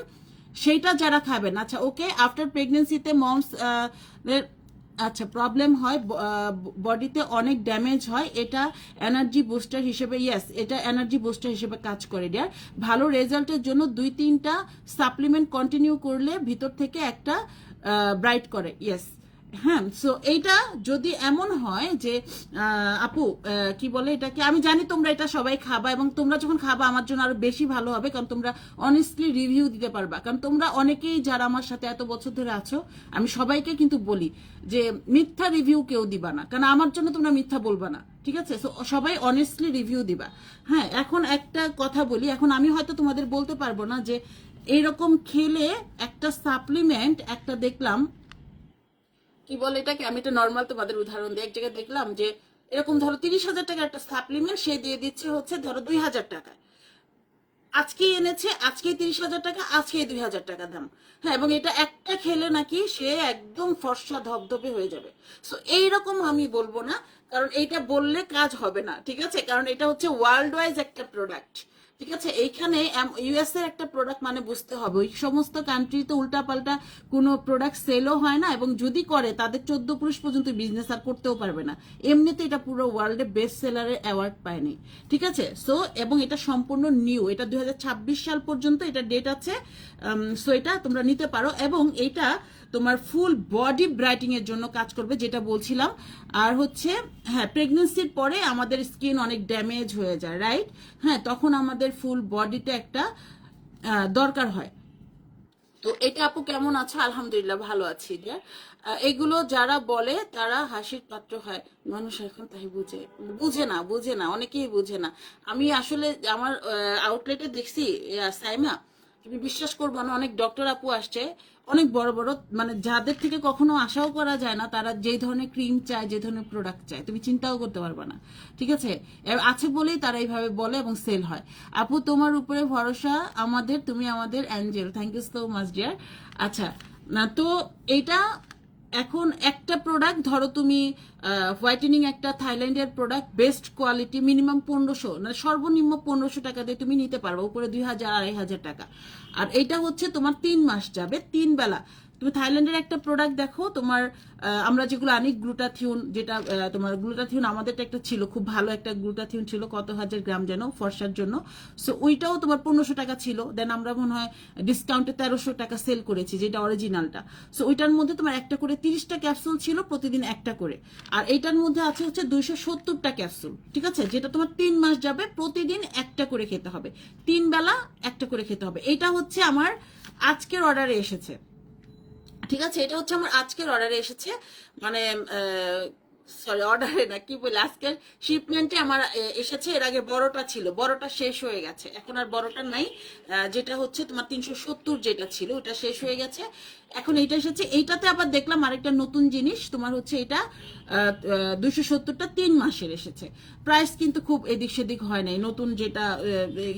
সেইটা যারা খাবেন, আচ্ছা ওকে, আফটার প্রেগনেন্সিতে মমস আচ্ছা প্রবলেম হয়, বডিতে অনেক ড্যামেজ হয়, এটা এনার্জি বুস্টার হিসেবে, ইয়েস এটা এনার্জি বুস্টার হিসেবে কাজ করে ডিয়ার। ভালো রেজাল্টের জন্য 2-3টা সাপ্লিমেন্ট কন্টিনিউ করলে ভিতর থেকে একটা ব্রাইট করে, ইয়েস। হ্যাঁ, সো এইটা যদি এমন হয় যে আপু কি বলে এটাকে, আমি জানি তোমরা এটা সবাই খাবা, এবং তোমরা যখন খাবা আমার জন্য আরো বেশি ভালো হবে, কারণ তোমরা অনেস্টলি রিভিউ দিতে পারবা। কারণ তোমরা অনেকেই যারা আমার সাথে এত বছর ধরে আছো, আমি সবাইকে কিন্তু বলি যে মিথ্যা রিভিউ কেউ দিবা না, কারণ আমার জন্য তোমরা মিথ্যা বলবা না, ঠিক আছে? সো সবাই অনেস্টলি রিভিউ দিবা। হ্যাঁ, এখন একটা কথা বলি, এখন আমি হয়তো তোমাদের বলতে পারবো না যে এইরকম খেলে একটা সাপ্লিমেন্ট, একটা দেখলাম কি বলে এটাকে, আমি এটা নর্মাল তোমাদের উদাহরণ দিই। এক জায়গায় দেখলাম যে এরকম ধরো 30,000 টাকার একটা সাপ্লিমেন্ট সে দিয়ে দিচ্ছে হচ্ছে ধরো 2,000 টাকায়, আজকেই এনেছে, আজকেই 30,000 টাকা, আজকেই 2,000 টাকা দাম। হ্যাঁ, এবং এটা একটা খেলে নাকি সে একদম ফর্সা ধবধবে হয়ে যাবে। সো এইরকম আমি বলবো না, কারণ এইটা বললে কাজ হবে না, ঠিক আছে, কারণ এটা হচ্ছে ওয়ার্ল্ড ওয়াইজ একটা প্রোডাক্ট, ঠিক আছে। এইখানে ইউএস এর একটা প্রোডাক্ট মানে বুঝতে হবে, ওই সমস্ত কান্ট্রিতে উল্টাপাল্টা কোনো প্রোডাক্ট সেলও হয় না, এবং যদি করে তাদের 14 পুরুষ পর্যন্ত বিজনেস আর করতেও পারবে না। এমনিতে এটা পুরো ওয়ার্ল্ডে বেস্ট সেলারের অ্যাওয়ার্ড পায়নি, ঠিক আছে। সো এবং এটা সম্পূর্ণ নিউ, এটা 2026 সাল পর্যন্ত এটা ডেট আছে। সো এটা তোমরা নিতে পারো, এবং এটা তোমার ফুল বডি ব্রাইটিং এর জন্য কাজ করবে, যেটা বলছিলাম। আর হচ্ছে হ্যাঁ, প্রেগনেন্সির পরে আমাদের স্কিন অনেক ড্যামেজ হয়ে যায়, রাইট? হ্যাঁ, তখন আমাদের ফুল বডিতে একটা দরকার হয়। তো এটা আপু কেমন আছো? আলহামদুলিল্লাহ ভালো আছি ডিয়ার। এগুলো যারা বলে তারা হাসির পাত্র হয়, মানুষ এখন তাই বুঝে, বুঝে না, অনেকেই বুঝে না। আমি আসলে আমার আউটলেটে দেখছি সাইমা, তুমি বিশ্বাস করবো না, অনেক ডক্টর আপু আসছে, অনেক বড় বড়, মানে যাদের থেকে কখনো আশাও করা যায় না, তারা যে ধরনের ক্রিম চায়, যে ধরনের প্রোডাক্ট চায়, তুমি চিন্তাও করতে পারবে না, ঠিক আছে। আছে বলেই তারা এইভাবে বলে এবং সেল হয়। আপু তোমার উপরে ভরসা আমাদের, তুমি আমাদের angel, thank you so much dear. আচ্ছা, না তো এটা এখন একটা প্রোডাক্ট ধরো তুমি হোয়াইটেনিং, একটা থাইল্যান্ডের প্রোডাক্ট, বেস্ট কোয়ালিটি, মিনিমাম 1500, মানে সর্বনিম্ন 1500 টাকা দিয়ে তুমি নিতে পারবে, উপরে 2,000 2,500 টাকা। আর এটা হচ্ছে তোমার 3 মাস যাবে, 3 বেলা। তুমি থাইল্যান্ডের একটা প্রোডাক্ট দেখো, তোমার আমরা যেগুলো আনি গ্লুটাথিউন, যেটা তোমার গ্লুটাথিউন আমাদেরটা একটা ছিল, খুব ভালো একটা গ্লুটাথিউন ছিল, কত হাজার গ্রাম যেন, ফর্সার জন্য। সো ওইটাও তোমার 1500 টাকা ছিল, দেন আমরা মনে হয় ডিসকাউন্টে 1300 টাকা সেল করেছি, যেটা অরিজিনালটা। সো ওইটার মধ্যে তোমার একটা করে 30টা ক্যাপসুল ছিল, প্রতিদিন একটা করে। আর এইটার মধ্যে আছে হচ্ছে 270টা ক্যাপসুল, ঠিক আছে, যেটা তোমার 3 মাস যাবে, প্রতিদিন একটা করে খেতে হবে, 3 বেলা একটা করে খেতে হবে। এটা হচ্ছে আমার আজকের অর্ডারে এসেছে, ঠিক আছে, এটা হচ্ছে আমার আজকের অর্ডারে এসেছে, মানে সরি অর্ডারে না, কি বলে, আজকের শিপমেন্টে আমার এসেছে। এর আগে বড়টা ছিল, বড়টা শেষ হয়ে গেছে, এখন আর বড়টা নাই। যেটা হচ্ছে তোমার 370 যেটা ছিল ওটা শেষ হয়ে গেছে, এখন এইটা এসেছে। এইটাতে আবার দেখলাম আরেকটা নতুন জিনিস, তোমার হচ্ছে এটা 270টা 3 মাসের এসেছে। প্রাইস কিন্তু খুব এদিক সেদিক হয় নাই, নতুন যেটা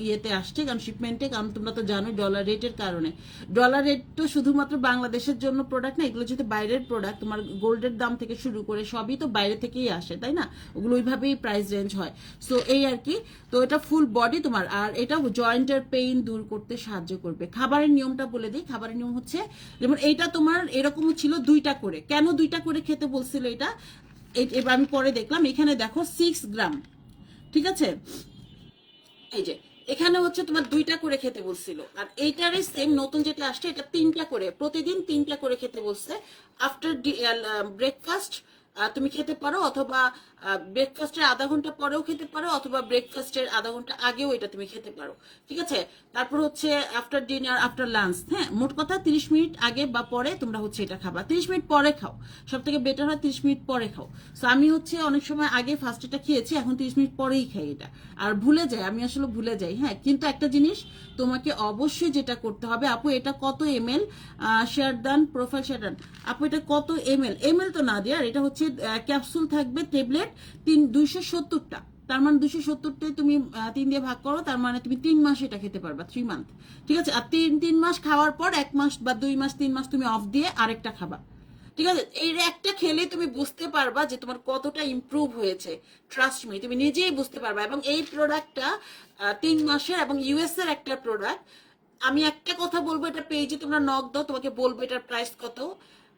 ইয়েতে আসছে, কারণ শিপমেন্টে, কারণ তোমরা তো জানো ডলার রেটের কারণে। ডলার রেট তো শুধুমাত্র বাংলাদেশের জন্য প্রোডাক্ট না, এগুলো যেহেতু বাইরের প্রোডাক্ট, তোমার গোল্ডের দাম থেকে শুরু করে সবই তো বাইরে থেকেই আসে, তাই না? ওগুলো ওইভাবেই প্রাইস রেঞ্জ হয়। সো এই আর কি। তো এটা ফুল বডি তোমার, আর এটা জয়েন্টের পেইন দূর করতে সাহায্য করবে। খাবারের নিয়মটা বলে দিই। খাবারের নিয়ম হচ্ছে, যেমন এইটা তোমার এরকম ছিল 2টা করে। কেন 2টা করে খেতে বলছিল এটা, এবার আমি পরে দেখলাম। এখানে দেখো 6 গ্রাম, ঠিক আছে? এই যে এখানে হচ্ছে তোমার 2টা করে খেতে বলছিল, আর এইটারই সেম নতুন যেটা আসছে এটা 3টা করে, প্রতিদিন 3টা করে খেতে বলছে। আফটার ব্রেকফাস্ট তুমি খেতে পারো, অথবা ব্রেকফাস্টের আধা ঘন্টা পরেও খেতে পারো, অথবা ব্রেকফাস্টের আধা ঘন্টা আগেও এটা তুমি খেতে পারো, ঠিক আছে? তারপর হচ্ছে আফটার ডিনার, আফটার লাঞ্চ, হ্যাঁ, মোট কথা 30 মিনিট আগে বা পরে তোমরা হচ্ছে এটা খাবা। 30 মিনিট পরে খাও, সব থেকে বেটার হয় 30 মিনিট পরে খাও। সো আমি হচ্ছে অনেক সময় আগে ফার্স্ট এটা খেয়েছি, এখন 30 মিনিট পরেই খাই এটা, আর ভুলে যাই, আমি আসলে ভুলে যাই। হ্যাঁ, কিন্তু একটা জিনিস তোমাকে অবশ্যই যেটা করতে হবে, আপু এটা কত এমএল, শেয়ার দান, প্রোফাইল শেয়ার দান। আপু এটা কত এমএল? এমএল তো না দেয়ার, এটা হচ্ছে ক্যাপসুল থাকবে, ট্যাবলেট 270টা। তার মানে 270টাই তুমি 3 দিয়ে ভাগ করো, তার মানে তুমি 3 মাস এটা খেতে পারবা, 3 মান্থ, ঠিক আছে? আর 3 মাস খাওয়ার পর 1 মাস বা 2 মাস 3 মাস তুমি অফ দিয়ে আরেকটা খাবা, ঠিক আছে? এই একটা খেলে তুমি বুঝতে পারবা যে তোমার কতটা ইমপ্রুভ হয়েছে। ট্রাস্ট মি, তুমি নিজেই বুঝতে পারবা। এবং এই প্রোডাক্টটা 3 মাসের এবং ইউএস এর একটা প্রোডাক্ট। আমি একটা কথা বলবো, এটা পেজে তোমরা নক দাও, তোমাকে বলবো এটার প্রাইস কত।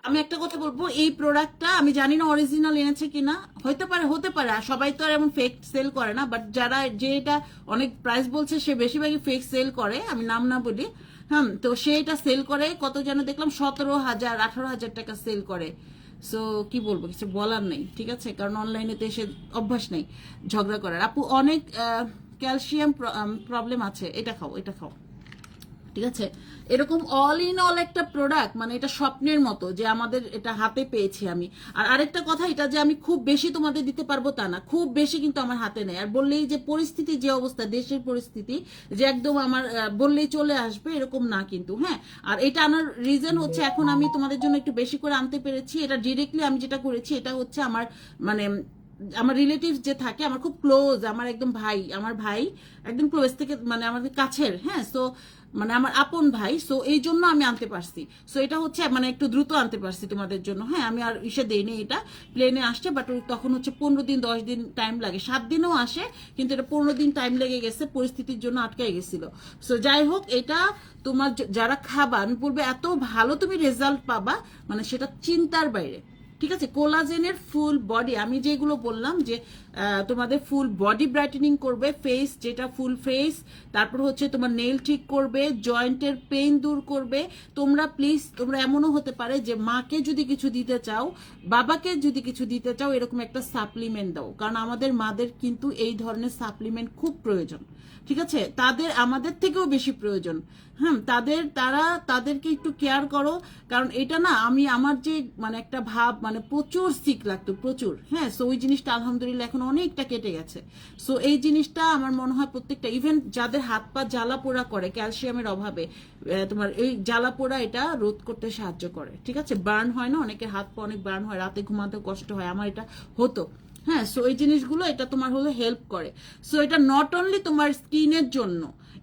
আমি একটা কথা বলবো, এই প্রোডাক্টটা আমি জানি না অরিজিনাল এনেছে কিনা, হতে পারে, হতে পারে, আর সবাই তো আর এমন ফেক সেল করে না, বাট যারা যে এটা অনেক প্রাইস বলছে সে বেশিরভাগই ফেক সেল করে, আমি নাম না বলি। হ্যাঁ, তো সে এটা সেল করে কত যেন দেখলাম 17,000 18,000 টাকা সেল করে। সো কি বলবো, কিছু বলার নেই, ঠিক আছে? কারণ অনলাইনে তো এসে অভ্যাস নেই ঝগড়া করার। আপু অনেক ক্যালসিয়াম প্রবলেম আছে, এটা খাও, এটা খাও, ঠিক আছে? এরকম অল ইন অল একটা প্রোডাক্ট, মানে এটা স্বপ্নের মতো যে আমাদের এটা হাতে পেয়েছি আমি। আর আরেকটা কথা, এটা যে আমি খুব বেশি তোমাদের দিতে পারবো তা না, খুব বেশি কিন্তু আমার হাতে নেই। আর বললেই যে পরিস্থিতি, যে অবস্থা দেশের পরিস্থিতি, যে একদম আমার বললেই চলে আসবে এরকম না কিন্তু, হ্যাঁ। আর এটা আনার রিজন হচ্ছে, এখন আমি তোমাদের জন্য একটু বেশি করে আনতে পেরেছি। এটা ডিরেক্টলি আমি যেটা করেছি, এটা হচ্ছে আমার মানে আমার রিলেটিভস যে থাকে, আমার খুব ক্লোজ, আমার একদম ভাই, আমার ভাই একদম ক্লোজ থেকে, মানে আমাদের কাছের, হ্যাঁ। সো মানে আমার আপন ভাই, সো এই জন্য আমি আনতে পারছি। সো এটা হচ্ছে মানে একটু দ্রুত আনতে পারছি তোমাদের জন্য, হ্যাঁ। আমি আর ইসে দেইনি, এটা প্লেনে আসছে, বাট তখন হচ্ছে 15 দিন 10 দিন টাইম লাগে, 7 দিনও আসে, কিন্তু এটা 15 দিন টাইম লেগে গেছে, পরিস্থিতির জন্য আটকাই গেছিল। সো যাই হোক, এটা তোমার যারা খাবা, আমি বলবো এত ভালো তুমি রেজাল্ট পাবা, মানে সেটা চিন্তার বাইরে, ঠিক আছে? কোলাজেনের ফুল বডি, আমি যেগুলো বললাম যে তোমাদের ফুল বডি ব্রাইটেনিং করবে, ফেস যেটা ফুল ফেস, তারপর হচ্ছে তোমার নেল ঠিক করবে, জয়েন্টের পেইন দূর করবে। তোমরা প্লিজ, তোমরা এমনও হতে পারে যে মাকে যদি কিছু দিতে চাও, বাবাকে যদি কিছু দিতে চাও, এরকম একটা সাপ্লিমেন্ট দাও, কারণ আমাদের মাদের কিন্তু এই ধরনের সাপ্লিমেন্ট খুব প্রয়োজন, ঠিক আছে? তাদের আমাদের থেকেও বেশি প্রয়োজন। হ্যাঁ, তাদেরকে একটু কেয়ার করো, কারণ এটা না, আমি আমার যে মানে একটা ভাব, মানে প্রচুর সিক লাগতো, প্রচুর, হ্যাঁ। সো ওই জিনিসটা আলহামদুলিল্লাহ এখন অনেকটা কেটে গেছে। সো এই জিনিসটা আমার মনে হয় প্রত্যেকটা, ইভেন যাদের হাত পা জ্বালা পোড়া করে ক্যালসিয়ামের অভাবে, তোমার এই জ্বালা পোড়া এটা রোধ করতে সাহায্য করে, ঠিক আছে? বার্ন হয় না, অনেকের হাত পা অনেক বার্ন হয়, রাতে ঘুমাতে কষ্ট হয়, আমার এটা হতো, হ্যাঁ। সো এই জিনিসগুলো এটা তোমার হলো হেল্প করে। সো এটা নট অনলি তোমার স্কিনের জন্য,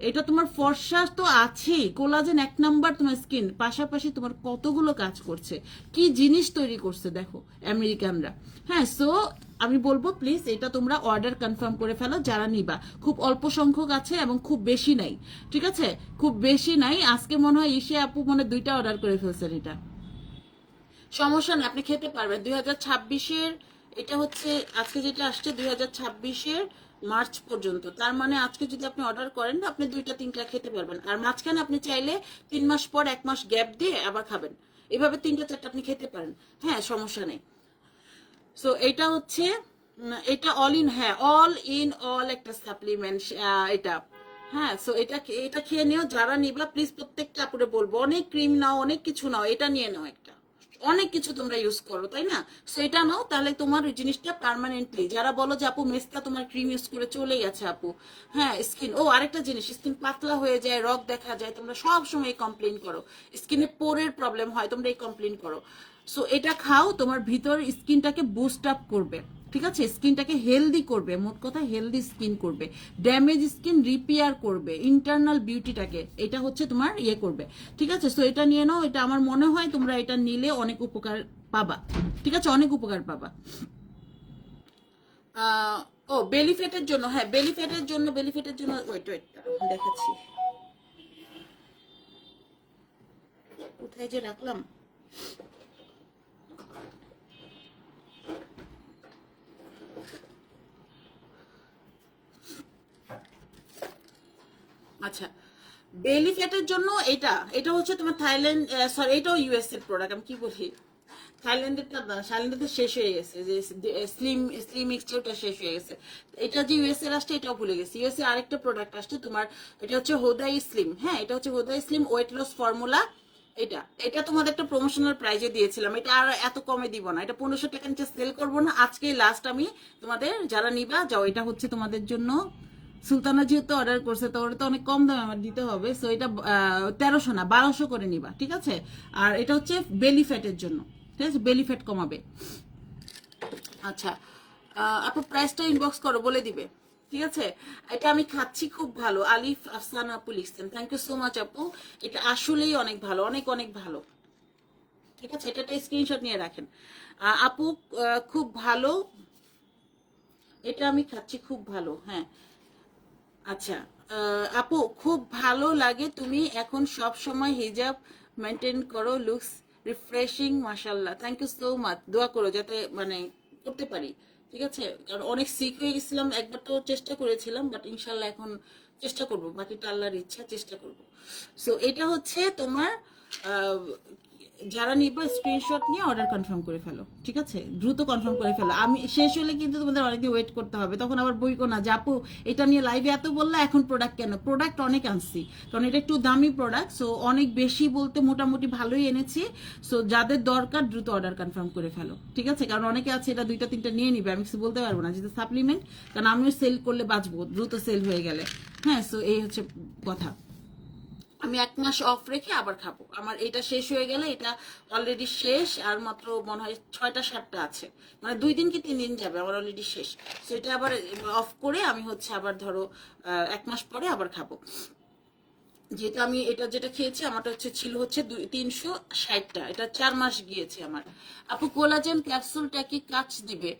এটা তোমার ফর্সা তো আছেই, কোলাজেন 1 নাম্বার তোমার স্কিন, পাশাপাশি তোমার কতগুলো কাজ করছে, কি জিনিস তৈরি করছে দেখো আমেরিকানরা, হ্যাঁ। সো আমি বলবো প্লিজ এটা তোমরা অর্ডার কনফার্ম করে ফেলো যারা নিবা। খুব অল্প সংখ্যক আছে এবং খুব বেশি নাই, ঠিক আছে? খুব বেশি নাই। আজকে মনে হয় ইসে আপু মনে 2টা অর্ডার করে ফেলছেন, এটা সমস্যা নেই, আপনি খেতে পারবেন। 2026-এর এটা হচ্ছে, আজকে যেটা আসছে 2026-এর মার্চ পর্যন্ত, তার মানে আজকে যদি আপনি অর্ডার করেন, আপনি 2টা 3টা খেতে পারবেন। আর মাঝখানে আপনি চাইলে 3 মাস পর 1 মাস গ্যাপ দিয়ে আবার খাবেন, এভাবে 3টা 4টা আপনি খেতে পারেন, হ্যাঁ, সমস্যা নেই। সো এটা হচ্ছে এটা অল ইন, হ্যাঁ, অল ইন অল একটা সাপ্লিমেন্ট এটা, হ্যাঁ। সো এটা এটা খেয়ে নিও, যারা নিবা প্লিজ প্রত্যেকটা আপুরে বলবো, অনেক ক্রিম নাও, অনেক কিছু নাও, এটা নিয়ে নাও একটা, অনেক কিছু তোমরা ইউজ করো, তাই না? সো এটা নাও, তাহলে তোমার ওই জিনিসটা পার্মানেন্টলি, যারা বলো যে আপু মেস্তা তোমার ক্রিম ইউজ করে চলে গেছে আপু, হ্যাঁ, স্কিন, ও আরেকটা জিনিস, স্কিন পাতলা হয়ে যায়, রগ দেখা যায়, তোমরা সব সময় কমপ্লেন করো, স্কিনে পোরের প্রবলেম হয়, তোমরা এই কমপ্লেন করো। সো এটা খাও, তোমার ভিতর স্কিনটাকে বুস্ট আপ করবে, ঠিক আছে? স্কিনটাকে হেলদি করবে, মোট কথা হেলদি স্কিন করবে, ড্যামেজ স্কিন রিপেয়ার করবে, ইন্টারনাল বিউটিটাকে এটা হচ্ছে তোমার ইয়ে করবে, ঠিক আছে? সো এটা নিয়ে নাও, এটা আমার মনে হয় তোমরা এটা নিলে অনেক উপকার পাবা, ঠিক আছে? অনেক উপকার পাবা। আহ, ও বেলি ফ্যাটের জন্য, হ্যাঁ বেলি ফ্যাটের জন্য, বেলি ফ্যাটের জন্য ওয়েট ওয়েট দেখাচ্ছি, কোথায় যে রাখলাম। আচ্ছা, বেলি ফ্যাটের জন্য এটা, এটা হচ্ছে তোমার থাইল্যান্ড, সরি এটাও ইউএস এর প্রোডাক্ট, আমি কি বলি থাইল্যান্ডেরটা না, থাইল্যান্ডের শেষ হয়ে গেছে, যে স্লিম স্লিম মিক্সচারটা শেষ হয়ে গেছে। এটা যে ইউএস এর আসছে এটাও ভুলে গেছি। ইউএস এর আরেকটা প্রোডাক্ট আসছে তোমার, এটা হচ্ছে হোদাই স্লিম, হ্যাঁ এটা হচ্ছে হোদাই স্লিম ওয়েট লস ফর্মুলা। এটা এটা তোমাদের একটা প্রমোশনাল প্রাইজে দিয়েছিলাম, এটা আর এত কমে দিব না, এটা 1500 টাকা নিচে সেল করবো না, আজকে লাস্ট আমি তোমাদের যারা নিবা যাও, এটা হচ্ছে তোমাদের জন্য। সুলতানা যেহেতু অর্ডার করছে তো ওটা তো অনেক কম দামে আমার দিতে হবে, সো এটা 1300 না 1200 করে নিবা, ঠিক আছে। আর এটা হচ্ছে বেলি ফ্যাটের জন্য, ঠিক আছে, বেলি ফ্যাট কমাবে। আচ্ছা, আপু প্রাইসটা ইনবক্স করো, বলে দিবে, ঠিক আছে। এটা আমি খাচ্ছি, খুব ভালো, আলিফ আফসানা আপু লিখছেন, থ্যাংক ইউ সো মাচ আপু। এটা আসলেই অনেক ভালো, অনেক অনেক ভালো, ঠিক আছে। এটা একটা স্ক্রিনশট নিয়ে রাখেন। আপু খুব ভালো, এটা আমি খাচ্ছি, খুব ভালো, হ্যাঁ। আচ্ছা, আপু খুব ভালো লাগে, তুমি এখন সব সময় হিজাব মেনটেন করো, লুকস রিফ্রেশিং, মাশাল্লাহ, থ্যাংক ইউ সো মাচ। দোয়া করো যাতে মানে করতে পারি, ঠিক আছে। কারণ অনেক সিক হয়ে গেছিলাম, একবার তো চেষ্টা করেছিলাম, বাট ইনশাল্লাহ এখন চেষ্টা করব, বাকিটা আল্লাহর ইচ্ছা, চেষ্টা করব। সো এটা হচ্ছে তোমার, আহ, যারা নিবা স্ক্রিনশট নিয়ে অর্ডার কনফার্ম করে ফেলো, ঠিক আছে, দ্রুত কনফার্ম করে ফেলো। আমি শেষ হলে কিন্তু তোমাদের অনেকদিন ওয়েট করতে হবে, তখন আবার বইকো না যে আপু এটা নিয়ে লাইভে এত বললা, এখন প্রোডাক্ট কেন? প্রোডাক্ট অনেক আনছি, কারণ এটা একটু দামি প্রোডাক্ট, সো অনেক বেশি বলতে মোটামুটি ভালোই এনেছি। সো যাদের দরকার দ্রুত অর্ডার কনফার্ম করে ফেলো, ঠিক আছে। কারণ অনেকে আছে এটা দুইটা তিনটা নিয়ে নিবে, আমি কিছু বলতে পারবো না, যেহেতু সাপ্লিমেন্ট, কারণ আমিও সেল করলে বাঁচবো, দ্রুত সেল হয়ে গেলে। হ্যাঁ, সো এই হচ্ছে কথা। আমি 1 মাস অফ রেখে আবার খাবো, আমার এটা শেষ হয়ে গেলে, এটা অলরেডি শেষ, আর মাত্র মনে হয় 6টা 7টা আছে, মানে 2 দিন কি 3 দিন যাবে, আমার অলরেডি শেষ। তো এটা আবার অফ করে আমি হচ্ছে আবার ধরো 1 মাস পরে আবার খাবো। যেটা আমি এটা যেটা খেয়েছি আমারটা হচ্ছে ছিল হচ্ছে 360টা, এটা 4 মাস গিয়েছে আমার। আপু কোলাজেন ক্যাপসুলটা কি কাজ দিবে?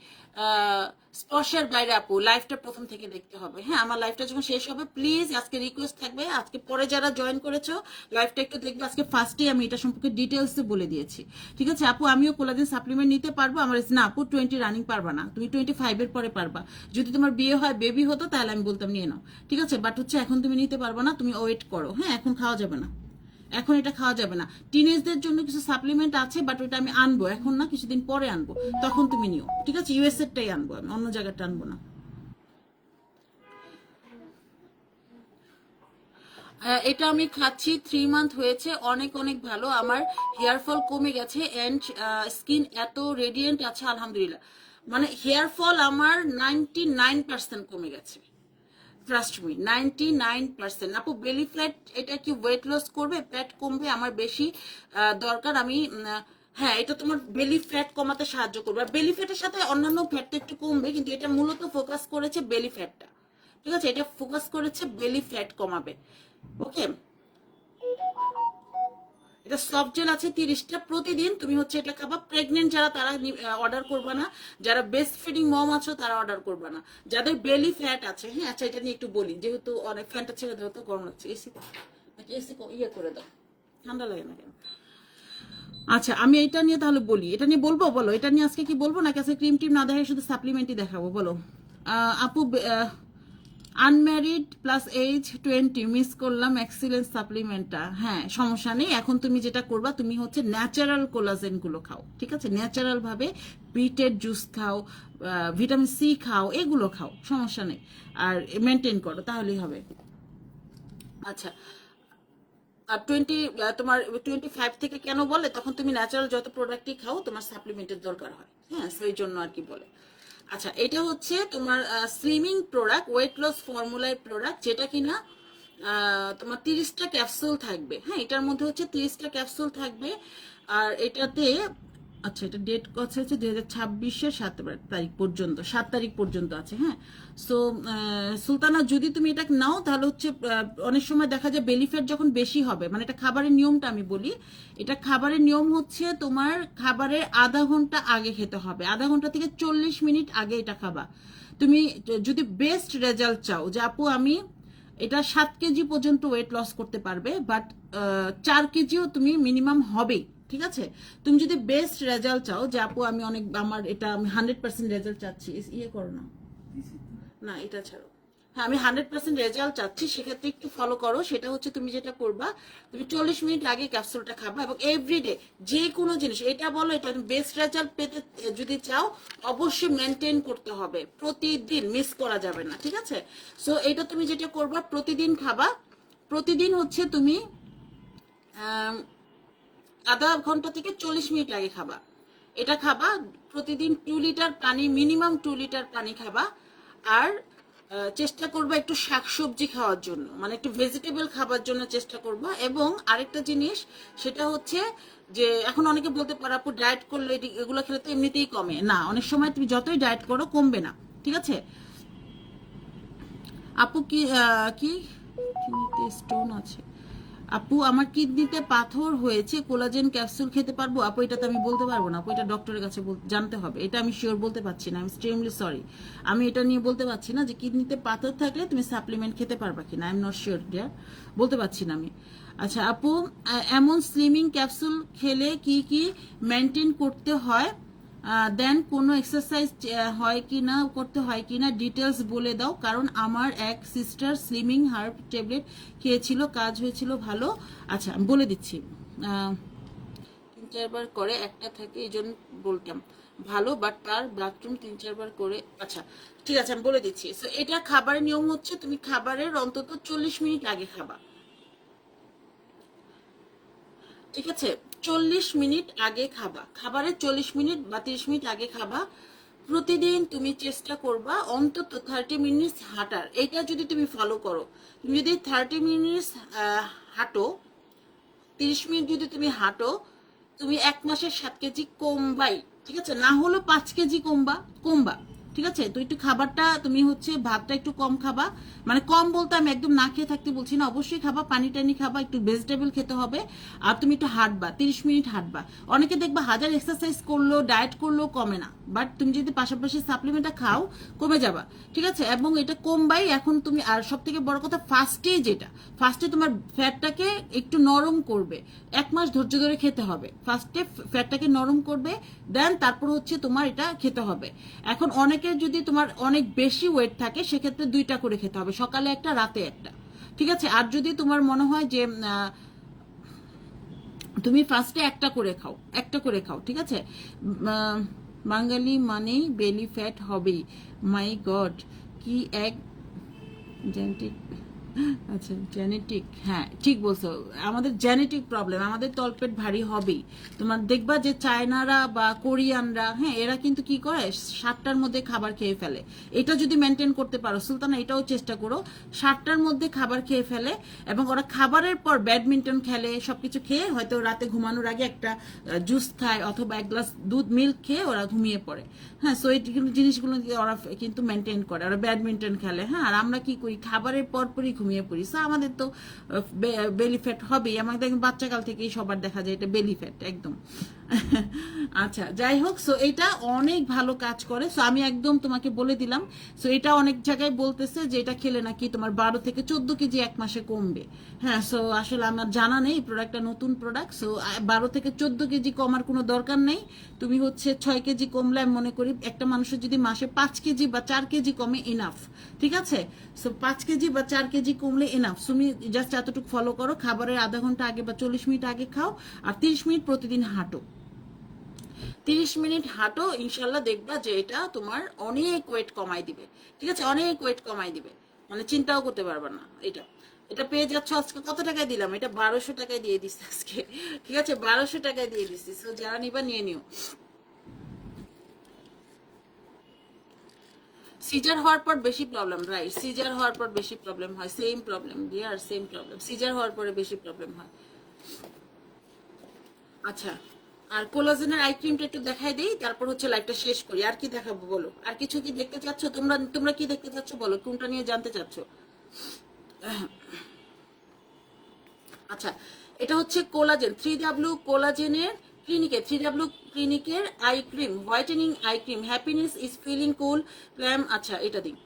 স্পর্শের বাইরে আপু, লাইফটা প্রথম থেকে দেখতে হবে, হ্যাঁ আমার লাইফটা যখন শেষ হবে প্লিজ, আজকে রিকোয়েস্ট থাকবে, আজকে পরে যারা জয়েন করেছো লাইফটা একটু দেখবে, আজকে ফার্স্টে আমি এটা সম্পর্কে ডিটেলসে বলে দিয়েছি, ঠিক আছে। আপু আমিও কোলাজেন সাপ্লিমেন্ট নিতে পারবো? আমার না আপু 20 রানিং পারবা না, তুমি 25-এর পরে পারবা। যদি তোমার বিয়ে হয় বেবি হতো তাহলে আমি বলতাম নিয়ে নাও, ঠিক আছে, বাট হচ্ছে এখন তুমি নিতে পারবা না, তুমি ওয়েট করো, হ্যাঁ এখন খাওয়া যাবে না, এখন এটা খাওয়া যাবে না। টিনেজদের জন্য কিছু সাপ্লিমেন্ট আছে, বাট ওটা আমি আনবো এখন না, কিছুদিন পরে আনবো, তখন তুমি নিও, ঠিক আছে। ইউএস এরটাই আনবো, আমি অন্য জায়গাটা আনবো না। এটা আমি খাচ্ছি, 3 মান্থ হয়েছে, অনেক অনেক ভালো, আমার হেয়ার ফল কমে গেছে, অ্যান্ড স্কিন এত রেডিয়েন্ট আছে আলহামদুলিল্লাহ। মানে হেয়ার ফল আমার 99% কমে গেছে, ট্রাস্ট মি, 99%। আপু বেলি ফ্ল্যাট এটা কি ওয়েট লস করবে, ফ্যাট কমবে? আমার বেশি দরকার, আমি হ্যাঁ এটা তোমার বেলি ফ্যাট কমাতে সাহায্য করবে, আর বেলি ফ্যাটের সাথে অন্যান্য ফ্যাট তো একটু কমবে, কিন্তু এটা মূলত ফোকাস করেছে বেলি ফ্যাটটা, ঠিক আছে, এটা ফোকাস করেছে বেলি ফ্যাট কমাবে। ওকে, এটা সফট জেল আছে 30টা, প্রতিদিন তুমি হচ্ছে এটা খাবা। প্রেগনেন্ট যারা তারা অর্ডার করবা না, যারা বেস্ট ফিডিং মম আছো তারা অর্ডার করবা না, যাদের বেলি ফ্যাট আছে। হ্যাঁ আচ্ছা, এটা নিয়ে একটু বলি, যেহেতু অনেক ফ্যানটা ছেড়ে দেওয়া তো গরম লাগছে, এসি নাকি এসি ইয়ে করে দাও, ঠান্ডা লাগে না কেন? আচ্ছা আমি এটা নিয়ে তাহলে বলি, এটা নিয়ে বলবো, বলো এটা নিয়ে আজকে কি বলবো, নাকি আজকে ক্রিম টিম না দেখাই শুধু সাপ্লিমেন্টই দেখাবো, বলো। আপু আনম্যারিড প্লাস এইজ 20 মিস করলাম এক্সিলেন্স সাপ্লিমেন্টটা, হ্যাঁ সমস্যা নেই, এখন তুমি যেটা করবা তুমি হচ্ছে ন্যাচারাল কোলাজেন গুলো খাও, ঠিক আছে, ন্যাচারাল ভাবে বিটের জুস খাও, ভিটামিন সি খাও, এগুলো খাও, সমস্যা নেই, আর মেনটেন করো তাহলেই হবে। আচ্ছা, আর 25 থেকে কেন বলে, তখন তুমি ন্যাচারাল যত প্রোডাক্টই খাও তোমার সাপ্লিমেন্টের দরকার হয়, হ্যাঁ সেই জন্য আর কি বলে। আচ্ছা এটা হচ্ছে তোমার স্লিমিং প্রোডাক্ট, ওয়েট লস ফর্মুলার প্রোডাক্ট, যেটা কিনা তোমার 30টা ক্যাপসুল থাকবে, হ্যাঁ এটার মধ্যে হচ্ছে 30টা ক্যাপসুল থাকবে। আর এটাতে, আচ্ছা এটা ডেট কত হচ্ছে 2026-এর 7 তারিখ পর্যন্ত, 7 তারিখ পর্যন্ত আছে, হ্যাঁ। সো সুলতানা যদি তুমি এটা নাও তাহলে হচ্ছে অনেক সময় দেখা যায় বেলি ফ্যাট যখন বেশি হবে, মানে এটা খাবারের নিয়মটা আমি বলি, এটা খাবারের নিয়ম হচ্ছে তোমার খাবারের আধা ঘন্টা আগে খেতে হবে, আধা ঘন্টা থেকে 40 মিনিট আগে এটা খাবা, তুমি যদি বেস্ট রেজাল্ট চাও যে আপু আমি এটা 7 কেজি পর্যন্ত ওয়েট লস করতে পারবে, বাট 4 কেজিও তুমি মিনিমাম হবেই, ঠিক আছে? তুমি যদি বেস্ট রেজাল্ট চাও যে আপু আমি অনেক আমার এটা আমি 100% রেজাল্ট চাচ্ছি, ইয়ে করো না, না এটা ছাড়ো, হ্যাঁ আমি 100% রেজাল্ট চাচ্ছি, সেক্ষেত্রে একটু ফলো করো। সেটা হচ্ছে তুমি যেটা করবা, তুমি 40 মিনিট আগে ক্যাপসুলটা খাবা এবং এভরিডে যে কোনো জিনিস, এটা বলো এটা বেস্ট রেজাল্ট পেতে যদি চাও অবশ্যই মেনটেন করতে হবে, প্রতিদিন মিস করা যাবে না, ঠিক আছে? সো এটা তুমি যেটা করবা প্রতিদিন খাবা, প্রতিদিন হচ্ছে তুমি আধা ঘন্টা থেকে 40 মিনিট আগে খাবা, এটা খাবা। প্রতিদিন 2 লিটার পানি, মিনিমাম 2 লিটার পানি খাবা। আর চেষ্টা করবা একটু শাকসবজি খাওয়ার জন্য, মানে একটু ভেজিটেবল খাবার জন্য চেষ্টা করবা। এবং আরেকটা জিনিস সেটা হচ্ছে যে এখন অনেকে বলতে পারো আপু ডায়েট করলে এগুলো খেলে তো এমনিতেই কমে, না, অনেক সময় তুমি যতই ডায়েট করো কমবে না, ঠিক আছে? আপু কি কি কিডনিতে স্টোন আছে? আপু আমার কিডনিতে পাথর হয়েছে, কোলাজেন ক্যাপসুল খেতে পারবো? আপু এটা তো আমি বলতে পারবো না আপু, এটা ডক্টরের কাছে জানতে হবে, এটা আমি শিওর বলতে পারছি না, আমি এক্সট্রিমলি সরি, আমি এটা নিয়ে বলতে পারছি না যে কিডনিতে পাথর থাকলে তুমি সাপ্লিমেন্ট খেতে পারবা কিনা, I am not sure dear, বলতে পারছি না আমি। আচ্ছা আপু এমন স্লিমিং ক্যাপসুল খেলে কি কি মেনটেন করতে হয়, দেন কোনো এক্সারসাইজ হয় কি না, করতে হয় কি না, ডিটেলস বলে দাও, কারণ আমার এক সিস্টার স্লিমিং হার্ব ট্যাবলেট খেয়েছিল, কাজ হয়েছিল ভালো। আচ্ছা আমি বলে দিচ্ছি, 3-4 বার করে একটা থাকে এই জন্য বলতাম ভালো, বাট তার বাথরুম 3-4 বার করে। আচ্ছা ঠিক আছে আমি বলে দিচ্ছি। সো এটা খাবারের নিয়ম হচ্ছে তুমি খাবারের অন্তত 40 মিনিট আগে খাবা, ঠিক আছে? 40 মিনিট আগে খাবা, খাবারের 40 মিনিট বা 30 মিনিট আগে খাবা। প্রতিদিন তুমি চেষ্টা করবা অন্তত 30 মিনিট হাঁটার, এটা যদি তুমি ফলো করো, তুমি যদি 30 মিনিট হাঁটো, 30 মিনিট যদি তুমি হাঁটো, তুমি 1 মাসে 7 কেজি কমবাই, ঠিক আছে? না হলো 5 কেজি কমবা, কমবা, ঠিক আছে? তো একটু খাবারটা তুমি হচ্ছে ভাতটা একটু কম খাবা, মানে কম বলতে আমি একদম না খেয়ে থাকতে বলছি না, অবশ্যই খাবা, পানি টানি খাবা, একটু ভেজিটেবল খেতে হবে। আর তুমি একটু হাঁটবা, 30 মিনিট হাঁটবা। অনেকে দেখবা হাজার এক্সারসাইজ করলো ডায়েট করলো কমে না, বাট তুমি যদি পাশাপাশি সাপ্লিমেন্টটা খাও কমে যাবা, ঠিক আছে? এবং এটা কমবাই। এখন তুমি আর সব থেকে বড় কথা ফার্স্টে, যেটা ফার্স্টে তোমার ফ্যাটটাকে একটু নরম করবে, 1 মাস ধৈর্য ধরে খেতে হবে, ফার্স্টে ফ্যাটটাকে নরম করবে, দেন তারপর হচ্ছে তোমার এটা খেতে হবে। এখন অনেকের যদি তোমার অনেক বেশি ওয়েট থাকে সেক্ষেত্রে 2টা করে খেতে হবে, সকালে একটা রাতে একটা, ঠিক আছে? আর যদি তোমার মনে হয় যে তুমি ফার্স্টে একটা করে খাও, একটা করে খাও, ঠিক আছে? আহ, বাঙালি মানেই বেলি ফ্যাট হবেই, মাই গড, কি এক জেনেটিক, আচ্ছা জেনেটিক, হ্যাঁ ঠিক বলছো, আমাদের জেনেটিক প্রবলেম, আমাদের তলপেট ভারী হবেই। তোমার দেখবা যে চায়নারা বা কোরিয়ানরা, হ্যাঁ এরা কিন্তু কি করে 7টার মধ্যে খাবার খেয়ে ফেলে, এটা যদি মেনটেন করতে পারো সুলতানা, এটাও চেষ্টা করো, 7টার মধ্যে খাবার খেয়ে ফেলে। এবং ওরা খাবারের পর ব্যাডমিন্টন খেলে, সবকিছু খেয়ে হয়তো রাতে ঘুমানোর আগে একটা জুস খায় অথবা 1 গ্লাস দুধ মিল্ক খেয়ে ওরা ঘুমিয়ে পড়ে, হ্যাঁ। সো এই জিনিসগুলো ওরা কিন্তু মেনটেন করে, ওরা ব্যাডমিন্টন খেলে, হ্যাঁ। আর আমরা কি করি, খাবারের পরপরই ঘুমিয়ে পড়ি, সো আমাদের তো বেলি ফ্যাট হবেই, আমাদের দেখবেন বাচ্চাকাল থেকেই সবার দেখা যায় এটা বেলি ফ্যাট একদম। আচ্ছা যাই হোক, সো এটা অনেক ভালো কাজ করে, সো আমি একদম তোমাকে বলে দিলাম। সো এটা অনেক জায়গায় বলতেছে যে এটা খেলে নাকি তোমার 12 থেকে 14 কেজি 1 মাসে কমবে, হ্যাঁ। সো আসলে আমার জানা নেই, প্রোডাক্টটা নতুন প্রোডাক্ট, সো 12 থেকে 14 কেজি কমার কোনো দরকার নেই। তুমি হচ্ছে 6 কেজি কমলে আমি মনে করি একটা মানুষের যদি মাসে 5 কেজি বা 4 কেজি কমে ইনাফ, ঠিক আছে? সো 5 কেজি বা 4 কেজি কমলে ইনাফ, তুমি জাস্ট এতটুকু ফলো করো, খাবারের আধা ঘন্টা আগে বা 40 মিনিট আগে খাও, আর 30 মিনিট প্রতিদিন হাঁটো, 30 মিনিট হাঁটো, ইনশাল্লাহ দেখবা যে এটা তোমার অনেক ওয়েট কমাই দিবে, ঠিক আছে? অনেক ওয়েট কমাই দিবে, মানে চিন্তাও করতে পারবে না। এটা এটা পেয়ে যাচ্ছ আজকে কত টাকায় দিলাম, এটা 1200 টাকায় দিয়ে দিচ্ছি আজকে, ঠিক আছে? 1200 টাকায় দিয়ে দিচ্ছি, সো যারা নিবা নিয়ে নিও। সিজার হওয়ার পর বেশি প্রবলেম, রাইট? সিজার হওয়ার পর বেশি প্রবলেম হয়, same problem dear, same problem, caesar হওয়ার পরে বেশি প্রবলেম হয়। আচ্ছা, আর কোলাজেনের আই ক্রিমটা একটু দেখাই দেই, তারপর হচ্ছে লাইভটা শেষ করি। আর কি দেখাবো বলো, আর কিছু কি দেখতে চাচ্ছ তোমরা? তোমরা কি দেখতে চাচ্ছ বলো, কোনটা নিয়ে জানতে চাচ্ছ? আচ্ছা, এটা হচ্ছে কোলাজেন, 3W কোলাজেনের ক্লিনিকে, 3W ক্লিনিকের eye cream, whitening eye cream, happiness is feeling cool plum. আচ্ছা এটা দিই।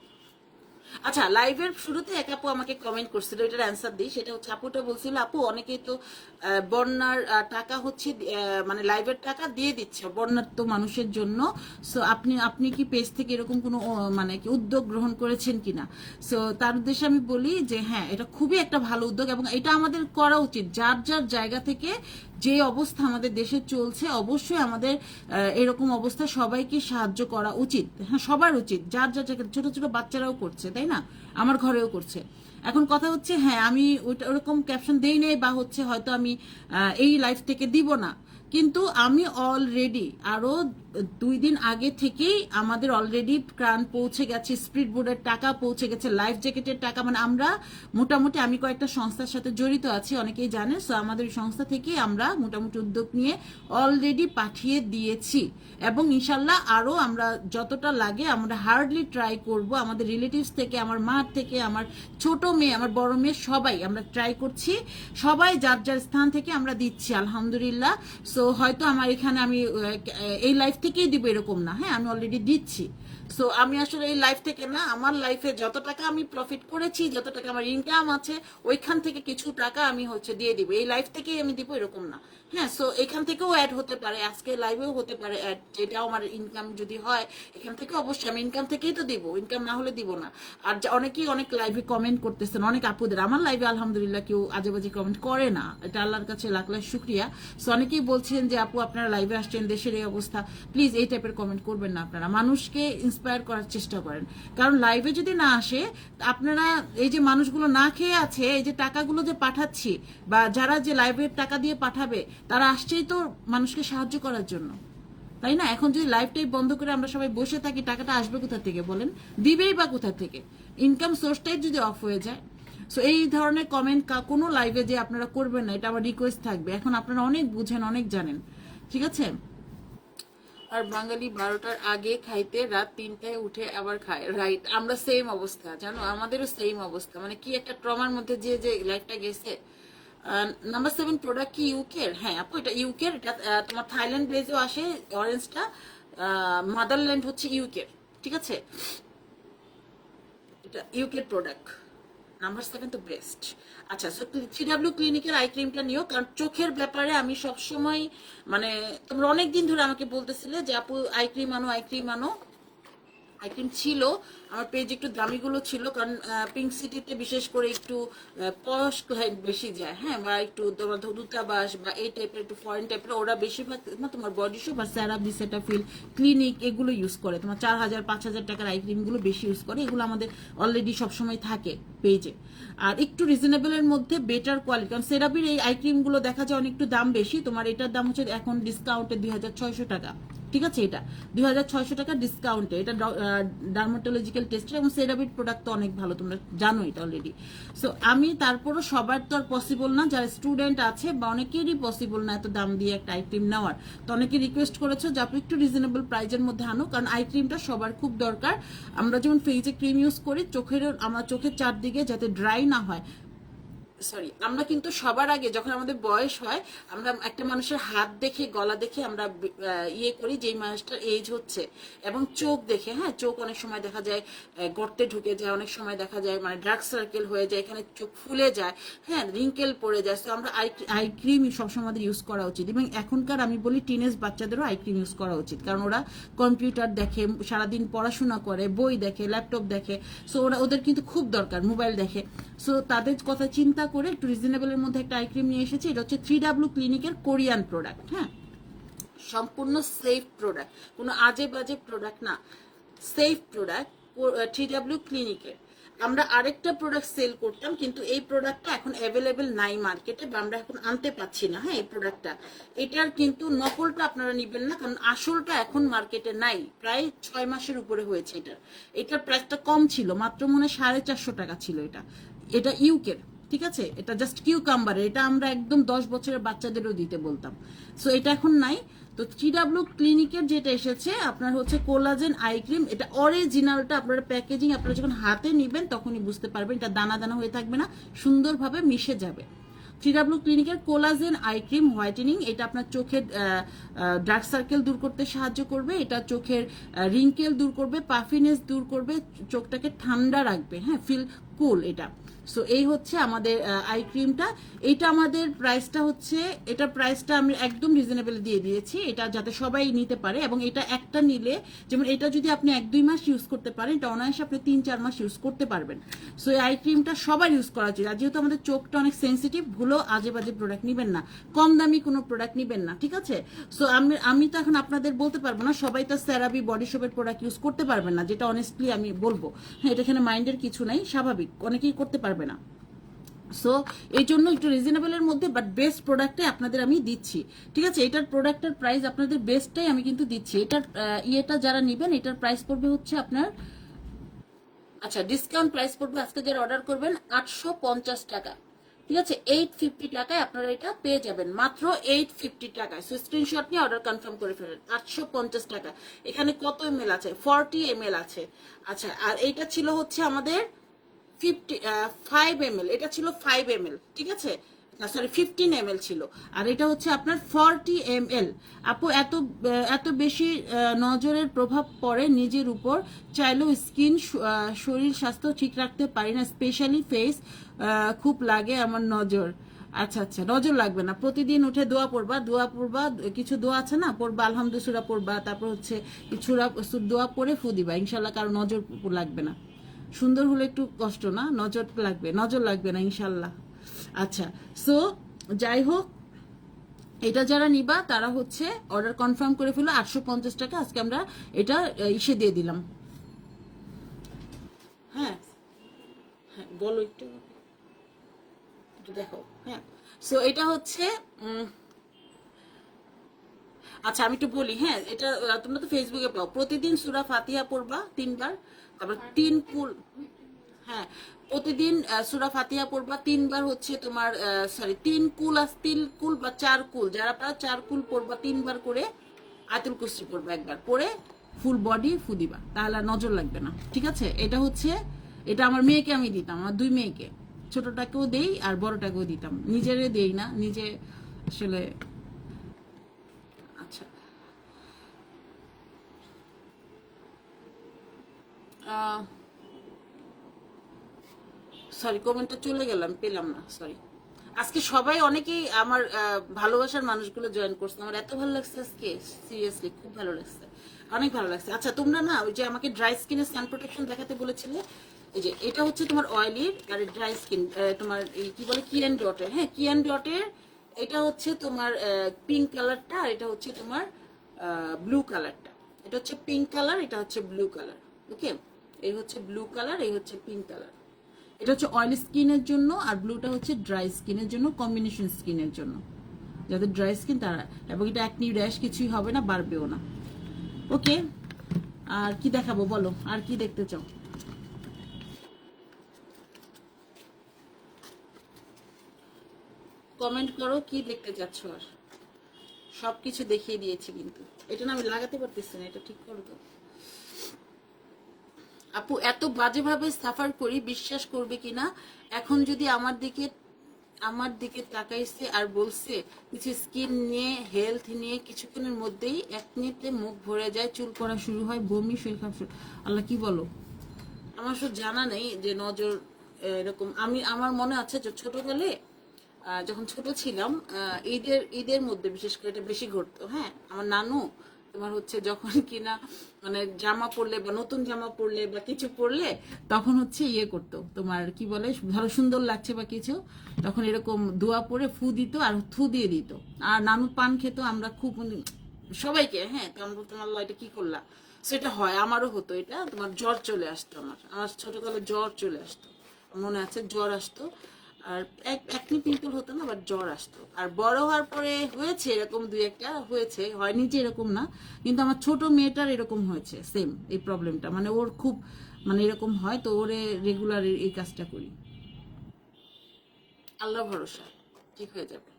আচ্ছা, লাইভের শুরুতে এক আপু আমাকে কমেন্ট করছিল, এটার অ্যান্সার দিই। সেটা হচ্ছে, আপুটা বলছিল, আপু অনেকেই তো বন্যার টাকা হচ্ছে মানে লাইভের টাকা দিয়ে দিচ্ছে বন্যার তো মানুষের জন্য। সো আপনি আপনি কি পেজ থেকে এরকম কোনো মানে কি উদ্যোগ গ্রহণ করেছেন কিনা? সো তার উদ্দেশ্যে আমি বলি যে হ্যাঁ, এটা খুবই একটা ভালো উদ্যোগ এবং এটা আমাদের করা উচিত। যার যার জায়গা থেকে যে অবস্থা আমাদের দেশে চলছে, অবশ্যই আমাদের এরকম অবস্থায় সবাইকে সাহায্য করা উচিত। হ্যাঁ, সবার উচিত, যার যার জায়গায়। ছোট ছোট বাচ্চারাও করছে, তাই না? আমার ঘরেও করছে। এখন কথা হচ্ছে, হ্যাঁ আমি ওরকম ক্যাপশন দেই নাই, বা হচ্ছে হয়তো আমি এই লাইফ থেকে দিব না, কিন্তু আমি অলরেডি আরো 2 দিন আগে থেকেই আমাদের অলরেডি ত্রাণ পৌঁছে গেছে, স্পিড বোর্ডের টাকা পৌঁছে গেছে, লাইফ জ্যাকেটের টাকা। মানে আমরা মোটামুটি, আমি কয়েকটা সংস্থার সাথে জড়িত আছি, অনেকেই জানে। সো আমাদের এই সংস্থা থেকে আমরা মোটামুটি উদ্যোগ নিয়ে অলরেডি পাঠিয়ে দিয়েছি এবং ইনশাল্লাহ আরো আমরা যতটা লাগে আমরা হার্ডলি ট্রাই করব। আমাদের রিলেটিভস থেকে, আমার মা থেকে, আমার ছোট মেয়ে, আমার বড় মেয়ে, সবাই আমরা ট্রাই করছি। সবাই যার যার স্থান থেকে আমরা দিচ্ছি, আলহামদুলিল্লাহ। সো হয়তো আমার এখানে আমি এই লাইফ থেকেই দিব এরকম না, হ্যাঁ আমি অলরেডি দিচ্ছি। সো আমি আসলে এই লাইফ থেকে না, আমার লাইফে যত টাকা আমি প্রফিট করেছি, যত টাকা আমার ইনকাম আছে, ওইখান থেকে কিছু টাকা আমি হচ্ছে দিয়ে দিব। এই লাইফ থেকেই আমি দিব এরকম না। হ্যাঁ, সো এখান থেকেও অ্যাড হতে পারে, আজকে লাইভেও হতে পারে অ্যাড, যেটাও আমার ইনকাম যদি হয় এখান থেকে, অবশ্যই আমি ইনকাম থেকেই তো দিব, ইনকাম না হলে দিব না। আর অনেকেই অনেক লাইভে কমেন্ট করতেছেন, অনেক আপুদের। আমার লাইভে আলহামদুলিল্লাহ কেউ আজেবাজি কমেন্ট করে না, এটা আল্লাহর কাছে লাখ লাখ শুক্রিয়া। সো অনেকেই বলছেন যে আপু আপনারা লাইভে আসছেন, দেশের এই অবস্থা, প্লিজ এই টাইপের কমেন্ট করবেন না। আপনারা মানুষকে ইন্সপায়ার করার চেষ্টা করেন, কারণ লাইভে যদি না আসে, আপনারা এই যে মানুষগুলো না খেয়ে আছে, এই যে টাকাগুলো যে পাঠাচ্ছি, বা যারা যে লাইভের টাকা দিয়ে পাঠাবে, তারা আসছেই তো মানুষকে সাহায্য করার জন্য, তাই না? এখন যদি লাইভটাই বন্ধ করে আমরা সবাই বসে থাকি, টাকাটা আসবে কোথা থেকে বলেন? দিবেই বা কোথা থেকে? ইনকাম সোর্সটাই যদি অফ হয়ে যায়। সো এই ধরনের কমেন্ট কোনো লাইভে যে আপনারা করবেন না, এটা আমার রিকোয়েস্ট থাকবে। এখন আপনারা অনেক বুঝেন, অনেক জানেন, ঠিক আছে? আর বাঙালি 12টার আগে খাইতে, রাত 3টায় উঠে আবার খায়। রাইট, আমরা সেম অবস্থা, জানো, আমাদেরও সেম অবস্থা। মানে কি একটা ট্রমার মধ্যে যে যে লাইফটা গেছে। নাম্বার 7 প্রোডাক্ট কি ইউকের? হ্যাঁ আপু, এটা ইউকের। এটা তোমার থাইল্যান্ড বেজেও আসে অরেঞ্জটা, মাদারল্যান্ড হচ্ছে ইউকের, ঠিক আছে? এটা ইউকের প্রোডাক্ট। নাম্বার 7 তো বেস্ট। আচ্ছা, সো 3W ক্লিনিকের আই ক্রিমটা নিও, কারণ চোখের ব্যাপারে আমি সবসময়, মানে তোমরা অনেক দিন ধরে আমাকে বলতেছিলে যে আপু আই ক্রিম আনো, আই ক্রিম আনো। আই ক্রিম ছিল আমার পেজে, একটু দামিগুলো ছিল, কারণ পিঙ্ক সিটিতে বিশেষ করে একটু পশ বেশি যায়, হ্যাঁ, বা একটু তোমার দূতাবাস বা এই টাইপের একটু ফরেন টাইপের, ওরা বেশিরভাগ না তোমার বডি শো বা সেরাভি, সেটাফিল, ক্লিনিক এগুলো ইউজ করে। তোমার 4000-5000 টাকার আই ক্রিমগুলো বেশি ইউজ করে। এগুলো আমাদের অলরেডি সবসময় থাকে পেজে। আর একটু রিজনেবলের মধ্যে বেটার কোয়ালিটি, কারণ সেরাভির এই আই ক্রিমগুলো দেখা যায় অনেক একটু দাম বেশি। তোমার এটার দাম হচ্ছে এখন ডিসকাউন্টে 2600 টাকা, ঠিক আছে? এটা 2600 টাকা ডিসকাউন্টে। এটা ডার্মাটোলজিক্যাল টেস্টের এবং সেরাভির প্রোডাক্ট তো অনেক ভালো, তোমরা জানো এটা অলরেডি। সো আমি তারপরও, সবার তো আর পসিবল না, যারা স্টুডেন্ট আছে বা অনেকেরই পসিবল না এত দাম দিয়ে একটা আই ক্রিম নেওয়ার। তো অনেকে রিকোয়েস্ট করেছো যে আপনি একটু রিজনেবল প্রাইজের মধ্যে আনো, কারণ আই ক্রিমটা সবার খুব দরকার। আমরা যেমন ফেজে ক্রিম ইউজ করি, আমার চোখের চারদিকে যাতে ড্রাই না হয়। সরি, আমরা কিন্তু সবার আগে যখন আমাদের বয়স হয়, আমরা একটা মানুষের হাত দেখে, গলা দেখে আমরা ইয়ে করি যে এই মানুষটার এজ হচ্ছে, এবং চোখ দেখে। হ্যাঁ, চোখ অনেক সময় দেখা যায় গর্তে ঢুকে যায়, অনেক সময় দেখা যায় মানে ডার্ক সার্কেল হয়ে যায়, এখানে চোখ ফুলে যায়, হ্যাঁ, রিঙ্কেল পড়ে যায়। তো আমরা আই ক্রিম সবসময় আমাদের ইউজ করা উচিত। এবং এখনকার আমি বলি টিনেজ বাচ্চাদেরও আই ক্রিম ইউজ করা উচিত, কারণ ওরা কম্পিউটার দেখে, সারাদিন পড়াশোনা করে, বই দেখে, ল্যাপটপ দেখে। সো ওদের কিন্তু খুব দরকার, মোবাইল দেখে। সো তাদের কথা চিন্তা করে একটু রিজনেবলের মধ্যে একটা আই ক্রিম নিয়ে এসেছি। এটা হচ্ছে 3W ক্লিনিকের কোরিয়ান প্রোডাক্ট। হ্যাঁ, সম্পূর্ণ সেফ প্রোডাক্ট, কোনো আজে বাজে প্রোডাক্ট না, সেফ প্রোডাক্ট 3W ক্লিনিকের। আমরা আরেকটা প্রোডাক্ট সেল করতাম, কিন্তু এই প্রোডাক্টটা এখন অ্যাভেলেবেল নাই মার্কেটে, বা আমরা এখন আনতে পাচ্ছি না। হ্যাঁ, এই প্রোডাক্টটা, এটার কিন্তু নকলটা আপনারা নিবেন না, কারণ আসলটা এখন মার্কেটে নাই। প্রায় 6 মাসের উপরে হয়েছে। এটার প্রাইসটা কম ছিল, মাত্র মনে 450 টাকা ছিল। এটা ইউকের, ঠিক আছে? এটা জাস্ট কিউকাম্বারের, এটা আমরা একদম 10 বছরের বাচ্চাদেরও দিতে বলতাম। সো এটা এখন নাই। তো 3W ক্লিনিকের যেটা এসেছে আপনার হচ্ছে কোলাজেন আই ক্রিম। এটা অরিজিনালটা, আপনার প্যাকেজিং আপনারা যখন হাতে নিবেন তখনই বুঝতে পারবেন, এটা দানা দানা হয়ে থাকবে না, সুন্দরভাবে মিশে যাবে। 3W ক্লিনিকের কোলাজেন আই ক্রিম হোয়াইটেনিং, এটা আপনার চোখের ডার্ক সার্কেল দূর করতে সাহায্য করবে, এটা চোখের রিঙ্কেল দূর করবে, পাফিনেস দূর করবে, চোখটাকে ঠান্ডা রাখবে, হ্যাঁ, ফিল কুল এটা। সো এই হচ্ছে আমাদের আই ক্রিমটা। এটা আমাদের প্রাইসটা হচ্ছে, এটার প্রাইসটা আমি একদম রিজনেবল দিয়ে দিয়েছি, এটা যাতে সবাই নিতে পারে। এবং এটা একটা নিলে, যেমন এটা যদি আপনি 1-2 মাস ইউজ করতে পারেন, এটা অনায়াসে আপনি 3-4 মাস ইউজ করতে পারবেন। সো এই আই ক্রিমটা সবার ইউজ করা উচিত। আর যেহেতু আমাদের চোখটা অনেক সেন্সিটিভ, ভুলো আজে বাজে প্রোডাক্ট নিবেন না, কম দামি কোনো প্রোডাক্ট নিবেন না, ঠিক আছে? সো আমি তো এখন আপনাদের বলতে পারবো না, সবাই তো সেরাভি বডি শপের প্রোডাক্ট ইউজ করতে পারবেন না, যেটা অনেস্টলি আমি বলবো। হ্যাঁ, এটা এখানে মাইন্ডের কিছু নাই, স্বাভাবিক, অনেকেই করতে পারবে না। সো এই জন্য একটু রিজনেবলের মধ্যে বাট বেস্ট প্রোডাক্টটাই আপনাদের আমি দিচ্ছি, ঠিক আছে? এটার প্রোডাক্টের প্রাইস আপনাদের বেস্টটাই আমি কিন্তু দিচ্ছি। এটার ইয়েটা যারা নেবেন, এটার প্রাইস পড়বে হচ্ছে আপনার, আচ্ছা ডিসকাউন্ট প্রাইস পড়বে আজকে যারা অর্ডার করবেন 850 টাকা, ঠিক আছে? 850 টাকায় আপনারা এটা পেয়ে যাবেন, মাত্র 850 টাকায়। সো স্ক্রিনশট নিয়ে অর্ডার কনফার্ম করে ফেলেন। 850 টাকা। এখানে কত ml আছে? 40 ml আছে। আচ্ছা, আর এইটা ছিল হচ্ছে আমাদের 5 ml, এটা ছিল 5 ml, ঠিক আছে? না সরি, 15 ml ছিল। আর এটা হচ্ছে আপনার 40 ml। আপু এত বেশি নজরের প্রভাব পড়ে নিজের উপর, চাইলেও স্কিন শরীর স্বাস্থ্য ঠিক রাখতে পারি না, স্পেশালি ফেস, খুব লাগে আমার নজর। আচ্ছা আচ্ছা, নজর লাগবে না, প্রতিদিন উঠে দোয়া পড়বা, কিছু দোয়া আছে না পড়বা, আলহামদুলিল্লাহ পড়বা, তারপর হচ্ছে কিছু দোয়া পড়ে ফু দিবা, ইনশাল্লাহ কারো নজর লাগবে না। সুন্দর হলে একটু কষ্ট না, নজর লাগবে না ইনশাল্লাহ। আচ্ছা, সো যাই হোক, এটা যারা নিবা তারা হচ্ছে অর্ডার কনফার্ম করে ফেলো। 850 টাকা আজকে আমরা এটা ইসে দিয়ে দিলাম। হ্যাঁ হ্যাঁ, বলো একটু দেখো। হ্যাঁ, সো এটা হচ্ছে আচ্ছা আমি একটু বলি। হ্যাঁ, এটা তোমরা তো ফেসবুকে পাও, প্রতিদিন সূরা ফাতিহা পড়বা 3 বার, তারপর 3 কুল, হ্যাঁ, প্রতিদিন সূরা ফাতিহা পড়বা 3 বার, হচ্ছে তোমার সরি 3 কুল বা 4 কুল, যারা পারো 4 কুল পড়বা 3 বার করে, আয়াতুল কুরসি পড়বা 1 বার পড়ে, ফুল বডি ফু দিবা, তাহলে আর নজর লাগবে না, ঠিক আছে? এটা হচ্ছে, এটা আমার মেয়েকে আমি দিতাম, আমার 2 মেয়েকে, ছোটটাকেও দেই আর বড়টাকেও দিতাম, নিজেরে দেই না, নিজে আসলে। আচ্ছা, সরি কমেন্টটা চলে গেলাম, পেলাম না, সরি। আজকে সবাই অনেকেই আমার ভালোবাসার মানুষগুলো জয়েন করছে, আমার এত ভালো লাগছে আজকে, সিরিয়াসলি খুব ভালো লাগছে, অনেক ভালো লাগছে। আচ্ছা, তোমরা না ওই যে আমাকে ড্রাই স্কিনে সান প্রোটেকশন দেখাতে বলেছিলে, এই যে এটা হচ্ছে তোমার অয়েলির আর ড্রাই স্কিন, তোমার এই কি বলে কিয়ান ডটের, হ্যাঁ কিয়ান ডটের, এটা হচ্ছে তোমার পিঙ্ক কালারটা, আর এটা হচ্ছে তোমার ব্লু কালারটা। এটা হচ্ছে পিঙ্ক কালার, এটা হচ্ছে ব্লু কালার, ওকে? এই হচ্ছে ব্লু কালার, এই হচ্ছে পিঙ্ক কালার। এটা হচ্ছে অয়েল স্কিনের জন্য, আর ব্লুটা হচ্ছে ড্রাই স্কিনের জন্য, কম্বিনেশন স্কিনের জন্য, যাদের ড্রাই স্কিন তারা। এবং এটা একনি র্যাশ কিছুই হবে না, বাড়বেও না, ওকে? আর কি দেখাবো বলো, আর কি দেখতে চাও? কমেন্ট করো কি দেখতে চাচ্ছ। আর সবকিছু দেখিয়ে দিয়েছি, কিন্তু এটা না আমি লাগাতে পারতেছি না, এটা ঠিক করবো। আপু এত বাজেভাবে সাফার করি, বিশ্বাস করবে কিনা, এখন যদি আমার দিকে তাকাইছে আর বলছে কিছু স্কিন নিয়ে, হেলথ নিয়ে, কিছুক্ষণের মধ্যেই 1 মিনিটে মুখ ভরে যায়, চুল পড়া শুরু হয়, বমি, শরীর খারাপ শুরু। আল্লাহ, কি বলো? আমার সব জানা নেই যে নজর এরকম। আমার মনে আছে যে ছোটকালে যখন ছোট ছিলাম, ঈদের মধ্যে বিশেষ করে এটা বেশি ঘটতো। হ্যাঁ, আমার নানু তোমার হচ্ছে যখন কিনা মানে জামা পরলে বা নতুন জামা পরলে বা কিছু পরলে, তখন হচ্ছে ইয়ে করতো, তোমার কি বলে, ভালো সুন্দর লাগছে বা কিছু, তখন এরকম দোয়া পরে ফু দিত আর থু দিয়ে দিত। আর নানু পান খেত, আমরা খুব সবাইকে, হ্যাঁ, তো আমরা বলতাম আল্লাহ এটা কি করলা। সেটা হয়, আমারও হতো, এটা তোমার জ্বর চলে আসতো, আমার ছোটকালে জ্বর চলে আসতো, মনে আছে জ্বর আসতো। আর একনি পিম্পল হতো না, বাট জ্বর আসতো। আর বড় হওয়ার পরে হয়েছে এরকম 2-1টা হয়েছে, হয়নি যে এরকম না, কিন্তু আমার ছোট মেয়েটার এরকম হয়েছে সেম এই প্রবলেমটা, মানে ওর খুব মানে এরকম হয়, তো ওরে রেগুলার এই কাজটা করি। আল্লাহ ভরসা, ঠিক হয়ে যাবে।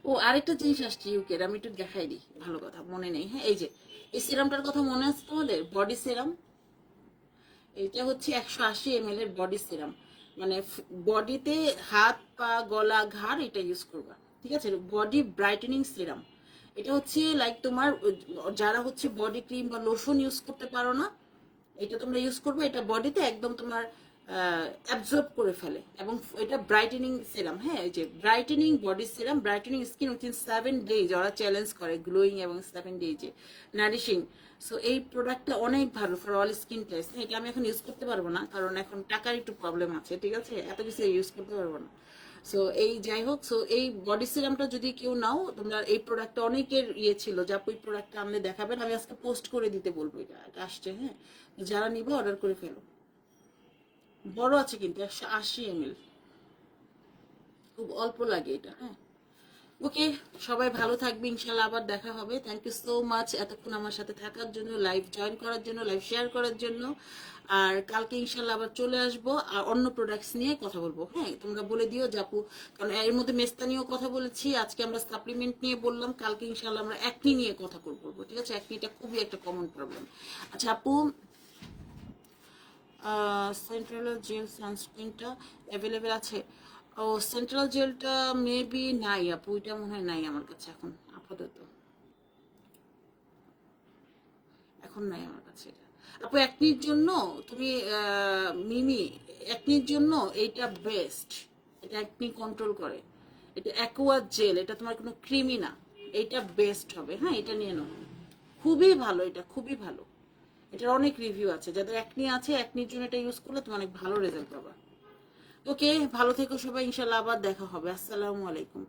ও আরেকটা জিনিস আসছে ইউকের, আমি একটু দেখাই দিই, ভালো কথা মনে নেই। হ্যাঁ, এই যে এই সিরামটার কথা মনে আছে তোমাদের, বডি সিরাম, এটা হচ্ছে 180 ml এর বডি সিরাম। মানে বডিতে হাত পা গলা ঘাড় এটা ইউজ করবা, ঠিক আছে? বডি ব্রাইটেনিং সিরাম, এটা হচ্ছে লাইক তোমার যারা হচ্ছে বডি ক্রিম বা লোশন ইউজ করতে পারো না, এটা তোমরা ইউজ করবে, এটা বডিতে একদম তোমার অ্যাবজর্ব করে ফেলে, এবং এটা ব্রাইটেনিং সিরাম। হ্যাঁ, এই যে brightening body serum, brightening skin within 7 days, ওরা চ্যালেঞ্জ করে গ্লোয়িং এবং 7 ডেজে নারিশিং। সো এই প্রোডাক্টটা অনেক ভালো ফর অল স্কিন টাইপস। এটা আমি এখন ইউজ করতে পারবো না, কারণ এখন টাকার একটু প্রবলেম আছে, ঠিক আছে? এত কিছু ইউজ করতে পারবো না। সো এই যাই হোক, সো এই বডি সিরামটা যদি কেউ নাও তোমরা, এই প্রোডাক্টটা অনেকের ইয়ে ছিল যে আপু এই প্রোডাক্টটা আনলে দেখাবেন, আমি আজকে পোস্ট করে দিতে বলবো, এটা আসছে। হ্যাঁ, যারা নিবে অর্ডার করে ফেলো। বড় আছে কিন্তু 180 ml, খুব অল্প লাগে এটা। হ্যাঁ, ওকে, সবাই ভালো থাকবে, ইনশাল্লাহ আবার দেখা হবে। থ্যাংক ইউ সো মাচ এতক্ষণ আমার সাথে থাকার জন্য, লাইভ জয়েন করার জন্য, লাইভ শেয়ার করার জন্য। আর কালকে ইনশাল্লাহ আবার চলে আসবো আর অন্য প্রোডাক্টস নিয়ে কথা বলবো। হ্যাঁ, তোমরা বলে দিও জাপু, কারণ এর মধ্যে মেস্তা নিয়েও কথা বলেছি, আজকে আমরা সাপ্লিমেন্ট নিয়ে বললাম, কালকে ইনশাল্লাহ আমরা অ্যাকনি নিয়ে কথা বলবো, ঠিক আছে? অ্যাকনিটা খুবই একটা কমন প্রবলেম। আচ্ছা আপু, সেন্ট্রাল জেল সানস্ক্রিনটা অ্যাভেলেবেল আছে? ও, সেন্ট্রাল জেলটা মেবি নাই আপু, এটা মনে হয় নাই আমার কাছে এখন আপাতত, এখন নাই আমার কাছে এটা। আপু একনির জন্য তুমি মিমি, একনির জন্য এইটা বেস্ট, এটা একনি কন্ট্রোল করে। এটা অ্যাকোয়া জেল, এটা তোমার কোনো ক্রিমি না, এইটা বেস্ট হবে। হ্যাঁ, এটা নিয়ে নাও, খুবই ভালো, এটা খুবই ভালো। এটার অনেক রিভিউ আছে, যাদের একনি আছে একনির জন্য এটা ইউজ করলে তুমি অনেক ভালো রেজাল্ট পাবা। ওকে, ভালো থেকো সবাই, ইনশাল্লাহ আবার দেখা হবে। আসসালামু আলাইকুম।